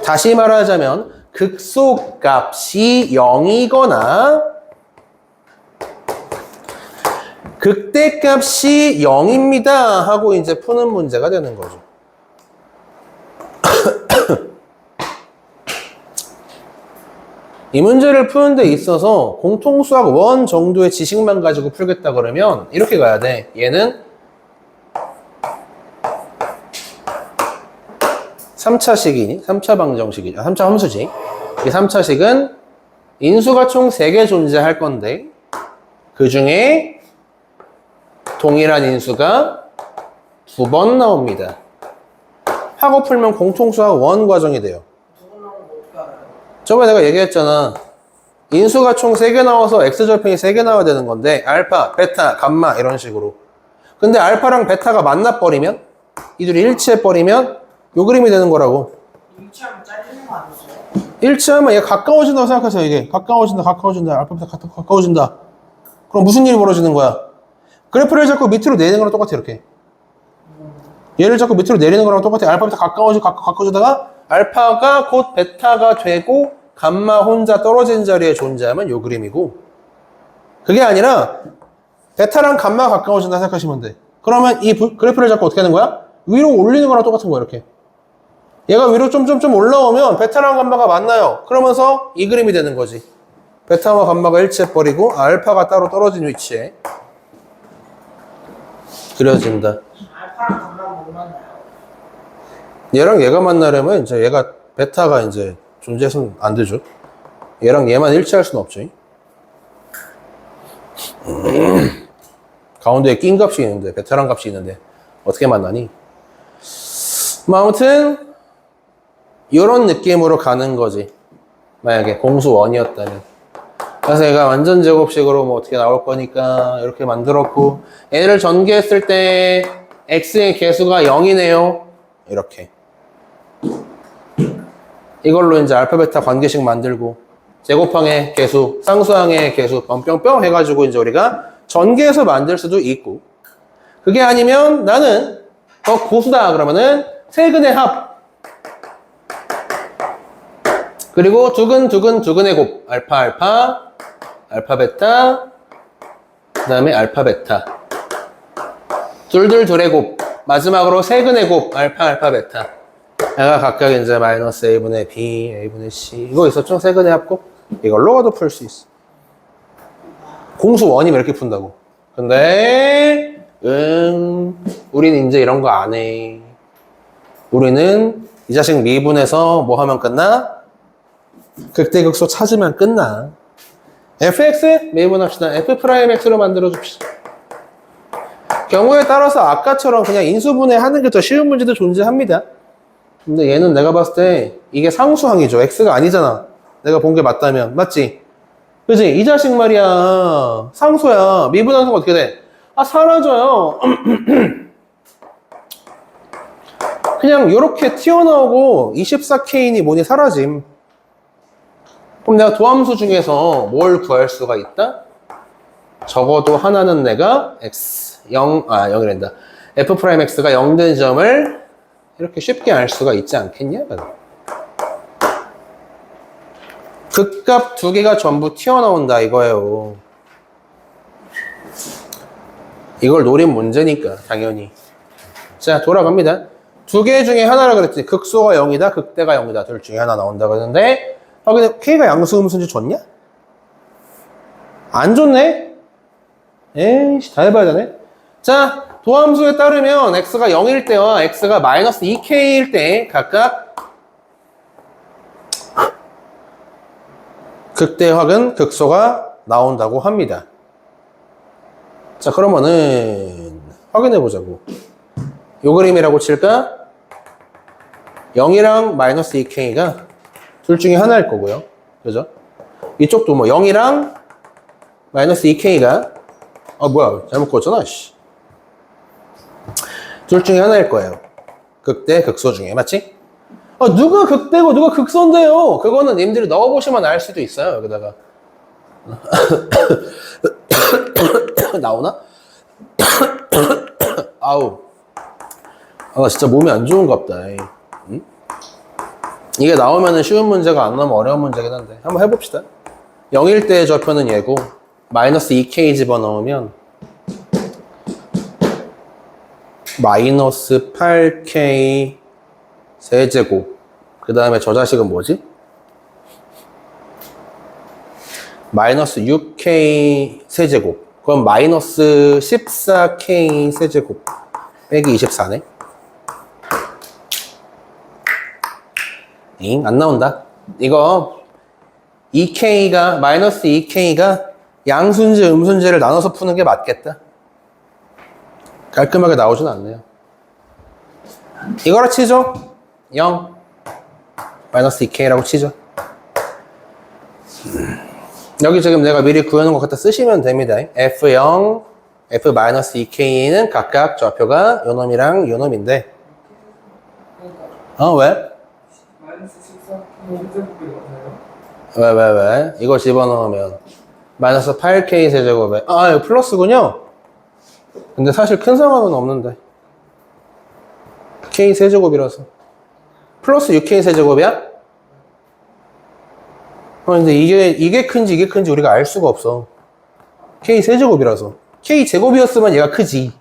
다시 말하자면 극소값이 0이거나 극대값이 0입니다 하고 이제 푸는 문제가 되는 거죠. 이 문제를 푸는 데 있어서 공통수학 1 정도의 지식만 가지고 풀겠다 그러면 이렇게 가야 돼. 얘는 3차식이니? 3차 방정식이죠. 3차 함수지. 이 3차식은 인수가 총 3개 존재할 건데 그 중에 동일한 인수가 2번 나옵니다. 하고 풀면 공통수학 1 과정이 돼요. 저번에 내가 얘기했잖아. 인수가 총 3개 나와서 x절편이 3개 나와야 되는 건데 알파, 베타, 감마 이런 식으로. 근데 알파랑 베타가 만나버리면 이 둘이 일치해버리면 요 그림이 되는 거라고. 일치하면 잘리는 거 아니었어요? 일치하면 얘가 가까워진다고 생각하세요. 이게 가까워진다 알파 베타 가까워진다. 그럼 무슨 일이 벌어지는 거야? 그래프를 자꾸 밑으로 내리는 거랑 똑같아 이렇게. 얘를 자꾸 밑으로 내리는 거랑 똑같아. 알파 베타 가까워지다가 알파가 곧 베타가 되고 감마 혼자 떨어진 자리에 존재하면 요 그림이고, 그게 아니라 베타랑 감마가 가까워진다 생각하시면 돼. 그러면 이 그래프를 자꾸 어떻게 하는 거야? 위로 올리는 거랑 똑같은 거야 이렇게. 얘가 위로 좀 올라오면 베타랑 감마가 만나요. 그러면서 이 그림이 되는 거지. 베타와 감마가 일치해버리고 알파가 따로 떨어진 위치에 그려진다. 알파랑 감마가 못 만나요? 얘랑 얘가 만나려면 이제 얘가 베타가 이제 존재해서는 안 되죠. 얘랑 얘만 일치할 수는 없죠. 가운데에 낀 값이 있는데 베타랑 값이 있는데 어떻게 만나니? 뭐 아무튼 이런 느낌으로 가는 거지. 만약에 공수 1이었다면. 그래서 얘가 완전 제곱식으로 뭐 어떻게 나올 거니까 이렇게 만들었고, 얘를 전개했을 때 x의 개수가 0이네요. 이렇게. 이걸로 이제 알파 베타 관계식 만들고 제곱항의 개수, 쌍수항의 개수, 뿅뿅뿅 해가지고 이제 우리가 전개해서 만들 수도 있고, 그게 아니면 나는 더 고수다 그러면은 세근의 합, 그리고 두근의 곱, 알파 베타, 그 다음에 알파 베타, 둘의 곱, 마지막으로 세근의 곱, 알파 베타. 얘가 각각 이제 마이너스 a분의 b, a분의 c. 이거 있었죠? 세근의 합곱? 이걸로도 풀 수 있어. 공수 원이면 이렇게 푼다고. 근데, 우리는 이제 이런 거 안 해. 우리는 이 자식 미분해서 뭐 하면 끝나? 극대극소 찾으면 끝나. fx 미분합시다. f'x로 만들어줍시다. 경우에 따라서 아까처럼 그냥 인수분해 하는 게 더 쉬운 문제도 존재합니다. 근데 얘는 내가 봤을 때 이게 상수항이죠. x가 아니잖아. 내가 본 게 맞다면. 맞지? 그지? 이 자식 말이야. 상수야. 미분함수가 어떻게 돼? 아, 사라져요. 그냥 요렇게 튀어나오고 24K니 뭐니 사라짐. 그럼 내가 도함수 중에서 뭘 구할 수가 있다? 적어도 하나는 내가 x 0이란다. f'x가 0 된 점을 이렇게 쉽게 알 수가 있지 않겠냐? 극값 두 개가 전부 튀어나온다 이거예요. 이걸 노린 문제니까 당연히. 자, 돌아갑니다. 두 개 중에 하나라 그랬지. 극소가 0이다, 극대가 0이다. 둘 중에 하나 나온다 그랬는데 확인해. K가 양수 음수인지 줬냐? 안 줬네? 에이씨, 다 해봐야 되네. 자, 도함수에 따르면 x가 0일 때와 x가 마이너스 2k일 때 각각 극대확은 극소가 나온다고 합니다. 자, 그러면은 확인해 보자고. 요 그림이라고 칠까? 0이랑 마이너스 2k가 둘 중에 하나일 거고요. 그죠? 이쪽도 뭐 0이랑 마이너스 2k가 뭐야, 잘못 그었잖아. 씨. 둘 중에 하나일 거예요. 극대, 극소 중에. 맞지? 누가 극대고 누가 극소인데요? 그거는 님들이 넣어보시면 알 수도 있어요. 여기다가. 나오나? 아우. 나 진짜 몸이 안 좋은갑다. 응? 이게 나오면은 쉬운 문제가 안 나오면 어려운 문제긴 한데. 한번 해봅시다. 0일 때의 좌표는 얘고, 마이너스 2k 집어넣으면, 마이너스 8k 세제곱. 그 다음에 저 자식은 뭐지? 마이너스 6k 세제곱. 그럼 마이너스 14k 세제곱. 빼기 24네. 안 나온다. 이거 2k가, 마이너스 2k가 양수인지 음수인지를 나눠서 푸는 게 맞겠다. 깔끔하게 나오진 않네요. 이거로 치죠. 0 마이너스 2k라고 치죠. 여기 지금 내가 미리 구해놓은 거 갖다 쓰시면 됩니다. f0, f-2k는 각각 좌표가 요놈이랑 요놈인데. 왜? 마이너스 14K 세제곱이 맞나요? 왜? 이거 집어넣으면 마이너스 8k 세제곱에 이거 플러스군요. 근데 사실 큰 상관은 없는데 k 세제곱이라서 플러스 6k 세제곱이야? 근데 이게 큰지 이게 큰지 우리가 알 수가 없어. k 세제곱이라서. k 제곱이었으면 얘가 크지.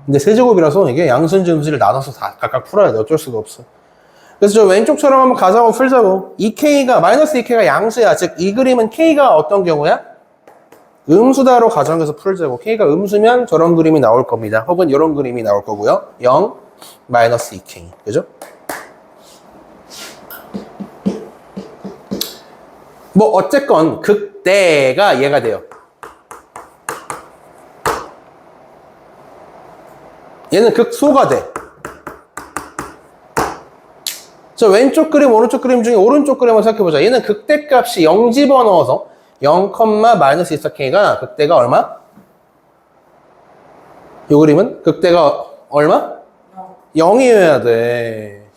근데 세제곱이라서 이게 양수인지 음수를 나눠서 다 각각 풀어야 돼. 어쩔 수가 없어. 그래서 저 왼쪽처럼 한번 가자고 풀자고. 2k가 마이너스 2k가 양수야. 즉 이 그림은 k가 어떤 경우야? 음수다로 가정해서 풀자고. k가 음수면 저런 그림이 나올 겁니다. 혹은 이런 그림이 나올 거고요. 0, 마이너스 2k. 그죠? 뭐 어쨌건 극대가 얘가 돼요. 얘는 극소가 돼. 저 왼쪽 그림, 오른쪽 그림 중에 오른쪽 그림을 생각해보자. 얘는 극대값이 0 집어넣어서 0, 마이너스 24k가 극대가 얼마? 이 그림은 극대가 얼마? 0이어야 돼.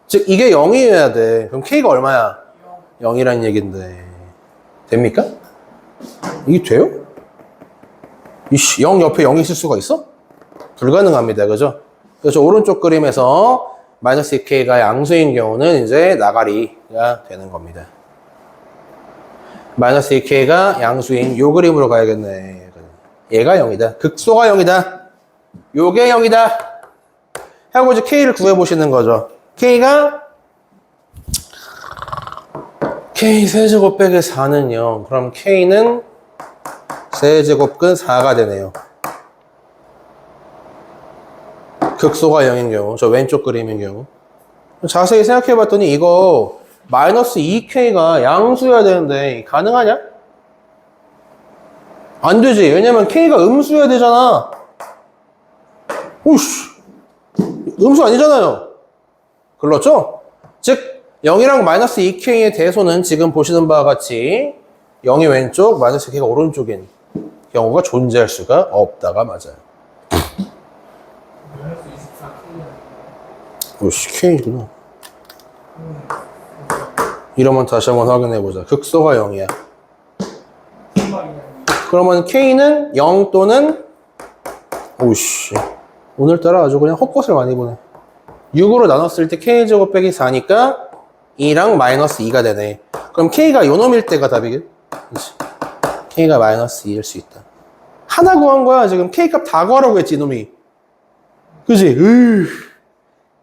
즉 이게 0이어야 돼. 그럼 k가 얼마야? 0이란 얘긴데. 됩니까? 이게 돼요? 이씨, 0 옆에 0이 있을 수가 있어? 불가능합니다. 그죠? 그래서 오른쪽 그림에서 마이너스 2k가 양수인 경우는 이제 나가리가 되는 겁니다. 마이너스 2k가 양수인 요 그림으로 가야겠네. 얘가 0이다. 극소가 0이다. 요게 0이다. 하고 이제 k를 구해보시는 거죠. k가 k 세제곱 빼기 4는 0. 그럼 k는 세제곱근 4가 되네요. 극소가 0인 경우, 저 왼쪽 그림인 경우. 자세히 생각해 봤더니 이거 마이너스 2k가 양수여야 되는데 가능하냐? 안 되지. 왜냐면 k가 음수여야 되잖아. 오씨, 음수 아니잖아요. 그렇죠? 즉 0이랑 마이너스 2k의 대소는 지금 보시는 바와 같이 0이 왼쪽, 마이너스 2k가 오른쪽인 경우가 존재할 수가 없다가 맞아요. 마이너스 24K. 오씨, k구나. 이러면 다시 한번 확인해보자. 극소가 0이야. 그러면 k는 0 또는 오씨, 오늘따라 아주 그냥 헛것을 많이 보네. 6으로 나눴을 때 k제곱 빼기 4니까 2랑 마이너스 2가 되네. 그럼 k가 요놈일 때가 답이겠지? k가 마이너스 2일 수 있다. 하나 구한 거야. 지금 k값 다 구하라고 했지, 이놈이. 그지?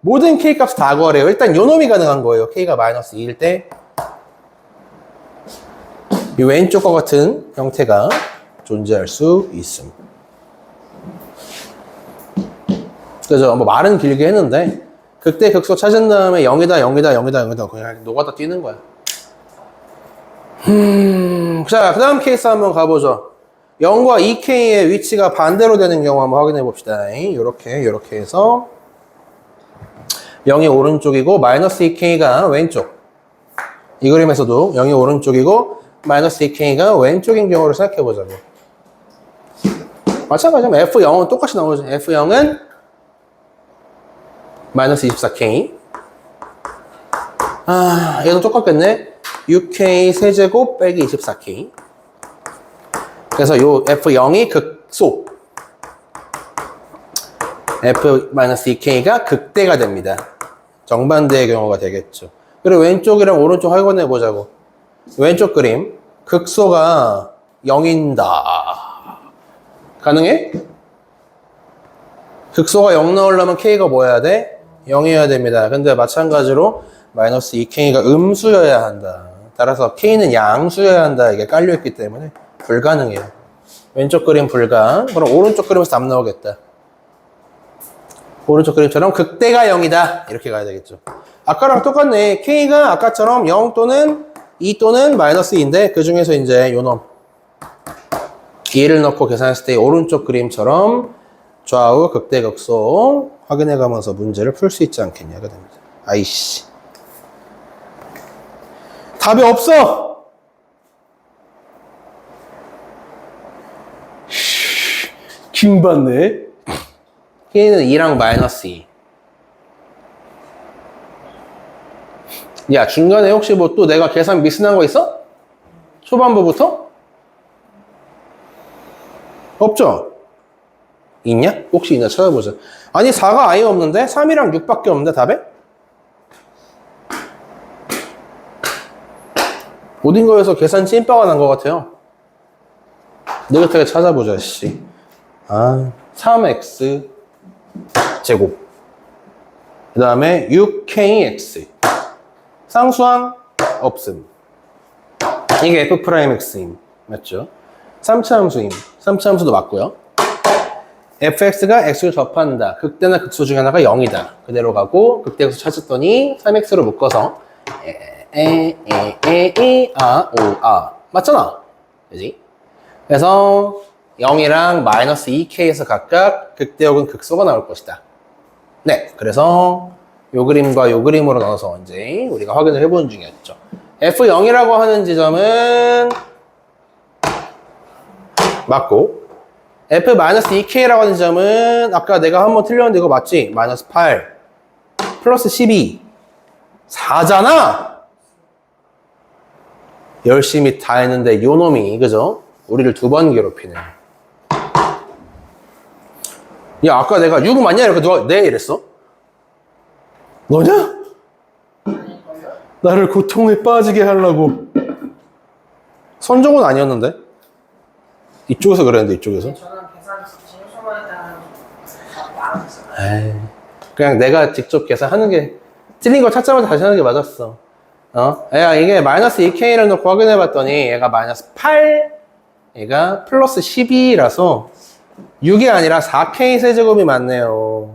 모든 k값 다 구하래요. 일단 요놈이 가능한 거예요. k가 마이너스 2일 때 이 왼쪽과 같은 형태가 존재할 수 있음. 그래서 뭐 말은 길게 했는데 극대 극소 찾은 다음에 0이다 0이다 0이다 0이다 그냥 노가다 뛰는 거야. 자, 그 다음 케이스 한번 가보죠. 0과 2k의 위치가 반대로 되는 경우 한번 확인해 봅시다. 요렇게 해서 0이 오른쪽이고 마이너스 2k가 왼쪽. 이 그림에서도 0이 오른쪽이고 마이너스 2k가 왼쪽인 경우를 생각해 보자고. 마찬가지로 F0은 똑같이 나오죠. F0은 마이너스 24k. 아, 얘도 똑같겠네. 6k 세제곱 빼기 24k. 그래서 요 F0이 극소. F-2k가 극대가 됩니다. 정반대의 경우가 되겠죠. 그리고 왼쪽이랑 오른쪽 확인해 보자고. 왼쪽 그림. 극소가 0인다. 가능해? 극소가 0 나오려면 k가 뭐 해야 돼? 0이어야 됩니다. 근데 마찬가지로 마이너스 2k가 음수여야 한다. 따라서 k는 양수여야 한다. 이게 깔려있기 때문에 불가능해요. 왼쪽 그림 불가. 그럼 오른쪽 그림에서 답 나오겠다. 오른쪽 그림처럼 극대가 0이다. 이렇게 가야 되겠죠. 아까랑 똑같네. k가 아까처럼 0 또는 2 또는 마이너스 2인데 그 중에서 이제 요놈 2를 넣고 계산했을 때 오른쪽 그림처럼 좌우 극대극소 확인해 가면서 문제를 풀 수 있지 않겠냐가 됩니다. 아이씨. 답이 없어! 킹받네. k는 2랑 마이너스 2. 야, 중간에 혹시 뭐 또 내가 계산 미스난 거 있어? 초반부부터? 없죠? 있냐? 혹시 있나 찾아보자. 아니 4가 아예 없는데? 3이랑 6밖에 없는데 답에? 어딘가에서 계산 찐빠가 난 것 같아요. 느긋하게 찾아보자. 씨. 3x 제곱 그 다음에 6kx 쌍수항 없음. 이게 f'x임. 맞죠? 3차 함수임. 3차 함수도 맞고요. fx가 x를 접한다. 극대나 극소 중에 하나가 0이다. 그대로 가고 극대극소 찾았더니 3x로 묶어서 맞잖아. 그지? 그래서 0이랑 마이너스 2k에서 각각 극대 혹은 극소가 나올 것이다. 네, 그래서 요 그림과 요 그림으로 나눠서 이제 우리가 확인을 해보는 중이었죠. F0이라고 하는 지점은 맞고 F-2k라고 하는 지점은 아까 내가 한번 틀렸는데 이거 맞지? 마이너스 8 플러스 12 4잖아? 열심히 다 했는데 요놈이 그죠? 우리를 2번 괴롭히네. 야 아까 내가 6 맞냐? 이렇게 누가 네 이랬어? 너냐? 나를 고통에 빠지게 하려고. 선정은 아니었는데? 이쪽에서 그랬는데 이쪽에서? 저는 계산 진심에 대한 에이, 그냥 내가 직접 계산하는 게 틀린 거 찾자마자 다시 하는 게 맞았어. 야 이게 마이너스 2K를 놓고 확인해 봤더니 얘가 마이너스 8 얘가 플러스 12라서 6이 아니라 4K 세제곱이 맞네요.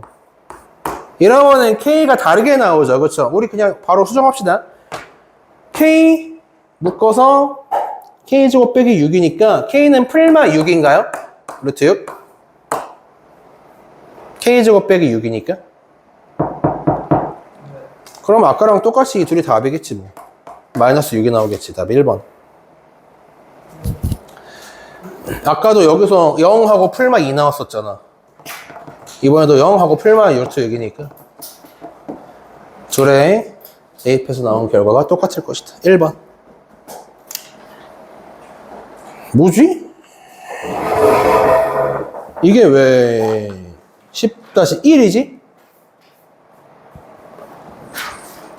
이러면은 K가 다르게 나오죠. 그쵸? 우리 그냥 바로 수정합시다. K 묶어서 K제곱 빼기 6이니까 K는 풀마 6인가요? 루트 6? K제곱 빼기 6이니까? 그럼 아까랑 똑같이 이 둘이 답이겠지 뭐. 마이너스 6이 나오겠지. 답이 1번. 아까도 여기서 0하고 풀마 2 나왔었잖아. 이번에도 0하고 풀마 루트 6이니까 둘의 대입해서 나온 결과가 똑같을 것이다. 1번. 뭐지? 이게 왜 10-1이지?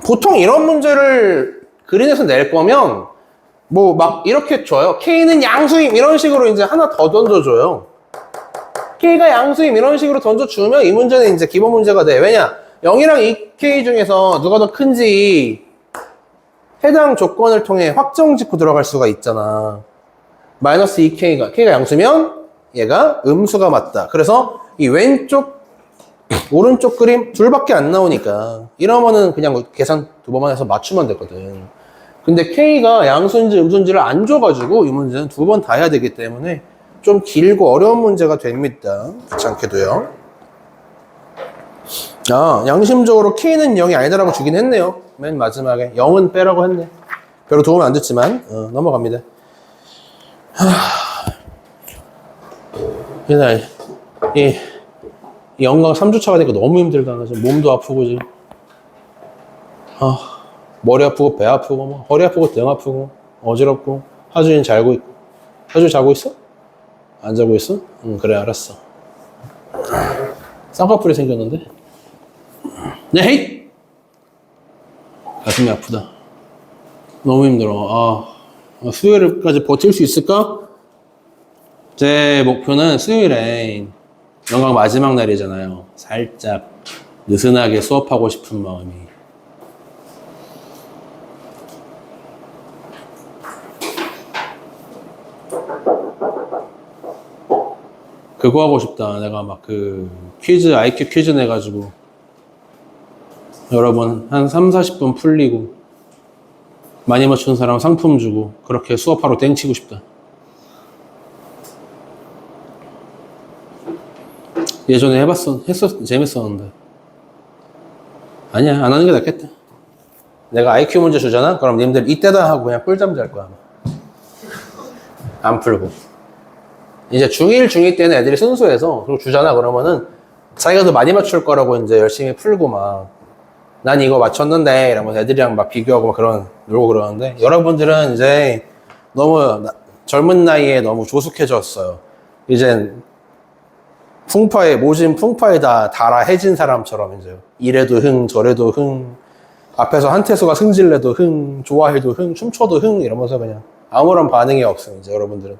보통 이런 문제를 그린에서 낼 거면 뭐 막 이렇게 줘요. K는 양수임 이런 식으로 이제 하나 더 던져줘요. K가 양수임 이런 식으로 던져주면 이 문제는 이제 기본 문제가 돼. 왜냐? 0이랑 2K 중에서 누가 더 큰지 해당 조건을 통해 확정 짓고 들어갈 수가 있잖아. 마이너스 2K가 K가 양수면 얘가 음수가 맞다. 그래서 이 왼쪽 오른쪽 그림 둘밖에 안 나오니까 이러면은 그냥 계산 2번만 해서 맞추면 되거든. 근데 K가 양수인지 음수인지를 안 줘가지고 이 문제는 2번 다 해야 되기 때문에 좀 길고 어려운 문제가 됩니다. 귀찮게도요. 양심적으로 K는 0이 아니다라고 주긴 했네요. 맨 마지막에 0은 빼라고 했네. 별로 도움은 안 됐지만 넘어갑니다. 옛날 이 영광 3주차가 되니까 너무 힘들다. 나 지금 몸도 아프고 지금 머리 아프고 배 아프고 뭐 허리 아프고 등 아프고 어지럽고. 하준이는 자고 있고. 하준이 자고 있어? 안 자고 있어? 응 그래 알았어. 쌍꺼풀이 생겼는데? 네 헤이! 가슴이 아프다. 너무 힘들어. 수요일까지 버틸 수 있을까? 제 목표는 수요일에 영광 마지막 날이잖아요. 살짝 느슨하게 수업하고 싶은 마음이. 그거 하고 싶다. 내가 막 그 퀴즈, IQ 퀴즈 내가지고 여러분 한 3-40분 풀리고 많이 맞춘 사람 상품 주고 그렇게 수업하러 땡치고 싶다. 예전에 재밌었는데. 아니야, 안 하는 게 낫겠다. 내가 IQ 문제 주잖아? 그럼 님들 이때다 하고 그냥 꿀잠 잘 거야. 안 풀고. 이제 중1, 중2 때는 애들이 순수해서, 그리고 주잖아. 그러면은 자기가 더 많이 맞출 거라고 이제 열심히 풀고 막, 난 이거 맞췄는데, 이러면서 애들이랑 막 비교하고 막 놀고 그러는데, 여러분들은 이제 너무 젊은 나이에 너무 조숙해졌어요. 이젠 모진 풍파에 다 달아 해진 사람처럼 이제 이래도 흥 저래도 흥 앞에서 한태수가 승질내도 흥 좋아해도 흥 춤춰도 흥 이러면서 그냥 아무런 반응이 없어요. 이제 여러분들은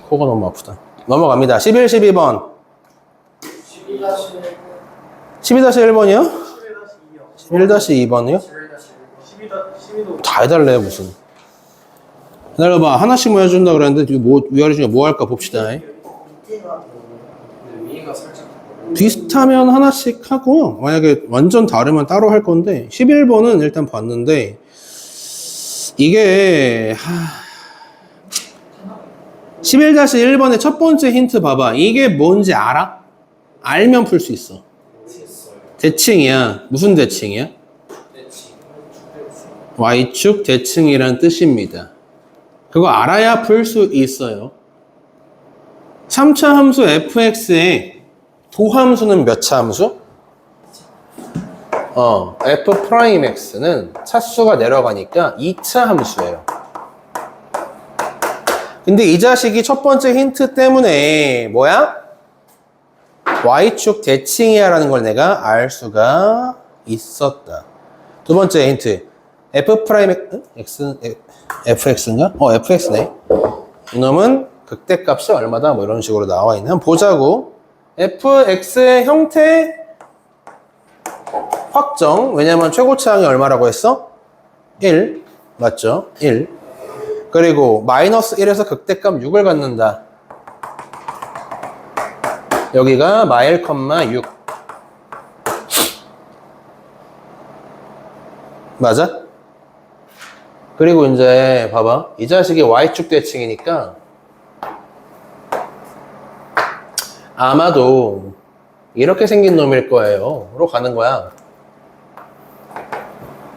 코가 너무 아프다. 넘어갑니다. 11, 12번 12-1번이요? 11-2번이요? 다 해달래 무슨. 기다려봐. 하나씩만 해준다 그랬는데 위아래 중에 뭐 할까 봅시다. 위가 살짝 비슷하면 하나씩 하고 만약에 완전 다르면 따로 할 건데 11번은 일단 봤는데 이게 11-1번의 첫 번째 힌트 봐봐. 이게 뭔지 알아? 알면 풀 수 있어. 대칭이야. 무슨 대칭이야? Y축 대칭이란 뜻입니다. 그거 알아야 풀 수 있어요. 3차 함수 fx의 도함수는 몇 차 함수? f 프라임 x는 차수가 내려가니까 2차 함수예요. 근데 이 자식이 첫 번째 힌트 때문에 뭐야? y축 대칭이야 라는 걸 내가 알 수가 있었다. 두 번째 힌트. f 프라임 x fx인가? fx네. 이놈은 극대값이 얼마다? 뭐 이런 식으로 나와 있는. 한번 보자고. fx의 형태 확정. 왜냐면 최고차항이 얼마라고 했어? 1. 맞죠? 1. 그리고 마이너스 1에서 극대값 6을 갖는다. 여기가 마일, 6. 맞아? 그리고 이제 봐봐. 이 자식이 y축 대칭이니까 아마도 이렇게 생긴 놈일 거예요. 로 가는 거야.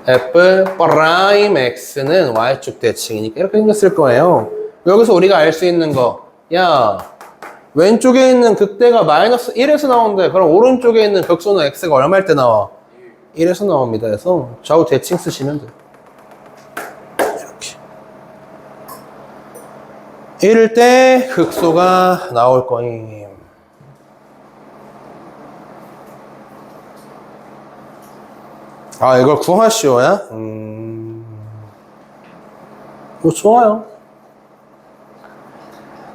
f 프라임 x는 y축 대칭이니까 이렇게 생겼을 거예요. 여기서 우리가 알 수 있는 거, 야, 왼쪽에 있는 극대가 마이너스 1에서 나오는데 그럼 오른쪽에 있는 극소는 x가 얼마일 때 나와? 1에서 나옵니다. 그래서 좌우 대칭 쓰시면 돼요. 이렇게 1일 때 극소가 나올 거임. 아, 이걸 구하시오야? 뭐 좋아요.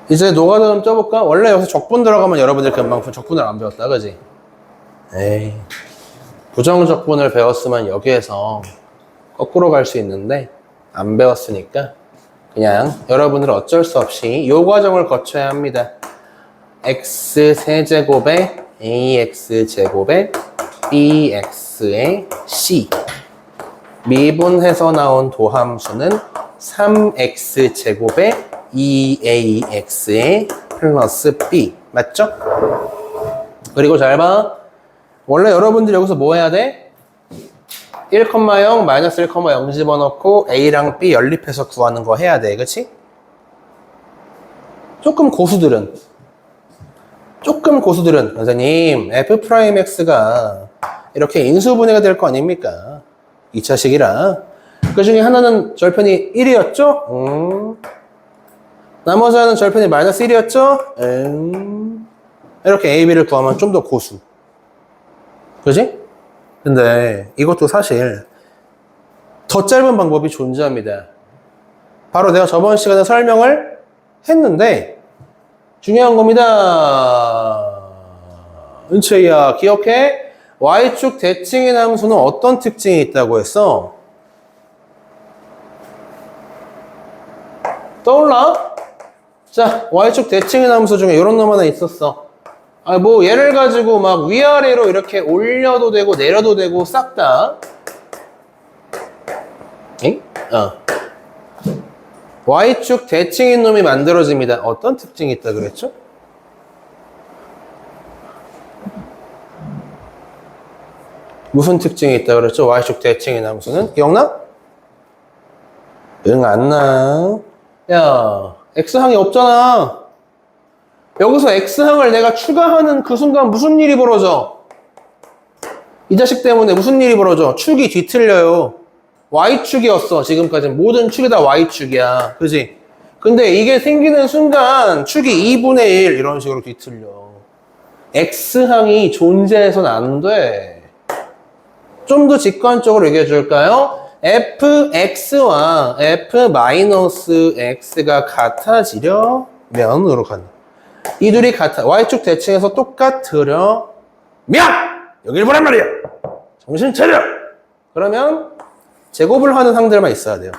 이제 노가다 좀 쪄볼까? 원래 여기서 적분 들어가면 여러분들 금방 적분을 안 배웠다, 그지? 에이, 부정적분을 배웠으면 여기에서 거꾸로 갈 수 있는데 안 배웠으니까 그냥 여러분들 어쩔 수 없이 이 과정을 거쳐야 합니다. x 세제곱에 ax 제곱에 bx의 c 미분해서 나온 도함수는 3x 제곱에 2ax의 플러스 b 맞죠? 그리고 잘 봐. 원래 여러분들이 여기서 뭐 해야 돼? 1,0 마이너스 1,0 집어넣고 a랑 b 연립해서 구하는 거 해야 돼. 그치? 조금 고수들은 선생님 f 프라임 x가 이렇게 인수분해가 될 거 아닙니까? 2차식이라 그 중에 하나는 절편이 1이었죠? 나머지 하나는 절편이 마이너스 1이었죠? 이렇게 a, b를 구하면 좀 더 고수. 그지? 근데 이것도 사실 더 짧은 방법이 존재합니다. 바로 내가 저번 시간에 설명을 했는데 중요한 겁니다. 은채야 기억해? y축 대칭인 함수는 어떤 특징이 있다고 했어? 떠올라? 자, y축 대칭인 함수 중에 이런 놈 하나 있었어. 아, 뭐 얘를 가지고 막 위아래로 이렇게 올려도 되고 내려도 되고 싹 다. y축 대칭인 놈이 만들어집니다. 어떤 특징이 있다 그랬죠? 무슨 특징이 있다 그랬죠? y축 대칭인 함수는? 기억나? 응, 안 나. 야, x항이 없잖아. 여기서 x항을 내가 추가하는 그 순간 무슨 일이 벌어져? 이 자식 때문에 무슨 일이 벌어져? 축이 뒤틀려요. y축이었어. 지금까지 모든 축이 다 y축이야. 그지? 근데 이게 생기는 순간 축이 2분의 1 이런 식으로 뒤틀려. x항이 존재해서는 안 돼. 좀 더 직관적으로 얘기해 줄까요? fx와 f-x가 같아지려면으로 간다. 이 둘이 같아. y축 대칭에서 똑같으려면 여길 보란 말이야. 정신 차려. 그러면 제곱을 하는 항들만 있어야 돼요.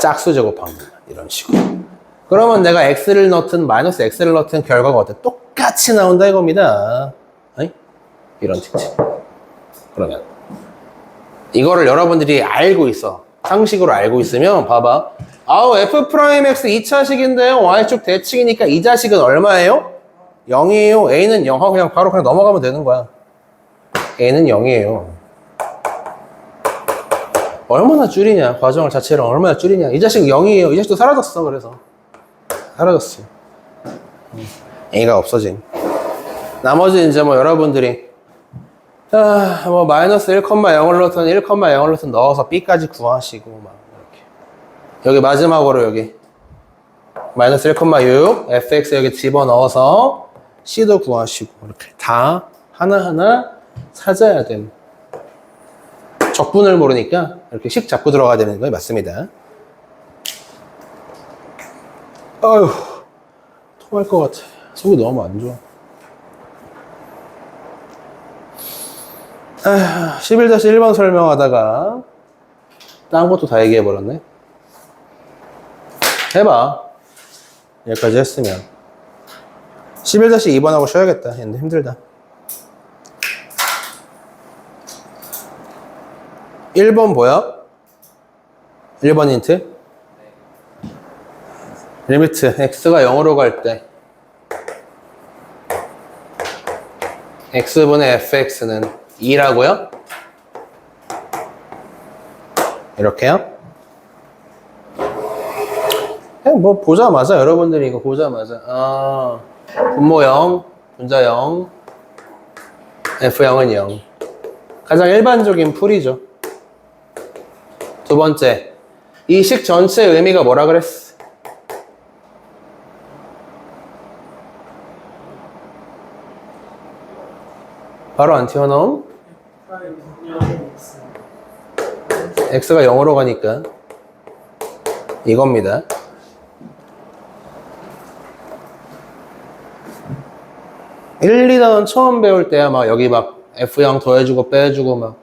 짝수 제곱합니다. 이런 식으로. 그러면 내가 x를 넣든 마이너스 x를 넣든 결과가 어때? 똑같이 나온다 이겁니다. 아니? 이런 특징. 그러면 이거를 여러분들이 알고 있어. 상식으로 알고 있으면 봐봐. 아우 f 프라임 x 2차식인데요. y축 대칭이니까 이 자식은 얼마예요? 0이에요. a는 0 하고 그냥 바로 넘어가면 되는 거야. a는 0이에요. 얼마나 줄이냐. 과정을 자체를 얼마나 줄이냐. 이 자식 0이에요. 이 자식도 사라졌어. 그래서 사라졌어. a가 없어진. 나머지 이제 뭐 여러분들이 자, 뭐 마이너스 1,0을 넣든 1,0을 넣든 넣어서 b까지 구하시고 막 이렇게. 여기 마지막으로 여기 마이너스 1,6 fx 여기 집어넣어서 c도 구하시고 이렇게 다 하나하나 찾아야 됨. 적분을 모르니까 이렇게 식 잡고 들어가야 되는 거예요. 맞습니다. 아휴, 토할 것 같아. 속이 너무 안 좋아. 11-1번 설명하다가 딴 것도 다 얘기해버렸네. 해봐. 여기까지 했으면. 11-2번하고 쉬어야겠다. 얘는 힘들다. 1번 뭐야? 1번 힌트? 리미트 x가 0으로 갈 때 x분의 fx는 2라고요? 이렇게요? 그냥 뭐 보자마자 여러분들이 이거 보자마자 분모 0, 분자 0, f0은 0 가장 일반적인 풀이죠. 두 번째, 이 식 전체의 의미가 뭐라 그랬어? 바로 안 튀어나옴? x가 0으로 가니까 이겁니다. (1, 2단원) 처음 배울 때야 막 여기 막 f0 더해주고 빼주고 막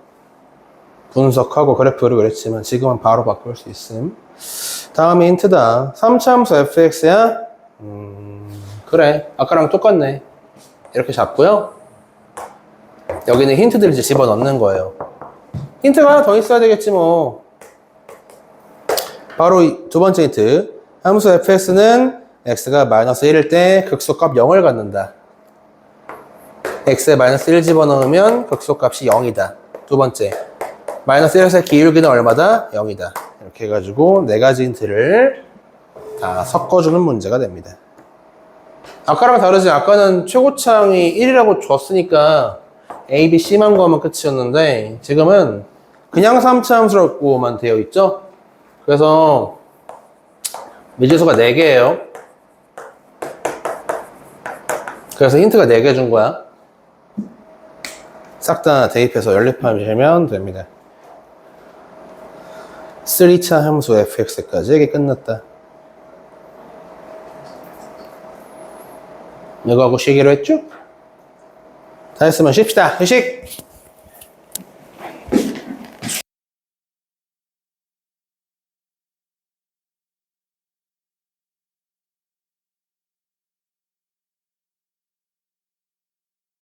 분석하고 그래프를 그랬지만 지금은 바로 바꿀 수 있음. 다음에 힌트다. 3차 함수 fx야? 그래, 아까랑 똑같네. 이렇게 잡고요. 여기는 힌트들을 이제 집어넣는 거예요. 힌트가 하나 더 있어야 되겠지 뭐. 바로 두 번째 힌트. 함수 fx는 x가 마이너스 1일 때 극소값 0을 갖는다. x에 마이너스 1 집어넣으면 극소값이 0이다. 두 번째, 마이너스 1에서 기울기는 얼마다? 0이다. 이렇게 해가지고 네 가지 힌트를 다 섞어주는 문제가 됩니다. 아까랑 다르지? 아까는 최고창이 1이라고 줬으니까 A, B, C만 구하면 끝이었는데 지금은 그냥 3차 함수라고만 되어 있죠? 그래서 미지수가 4개예요. 그래서 힌트가 4개 준 거야. 싹 다 대입해서 연립하시면 됩니다. 3차 함수 fx까지 이게 끝났다. 이거 하고 쉬기로 했죠? 다 했으면 쉽시다. 휴식!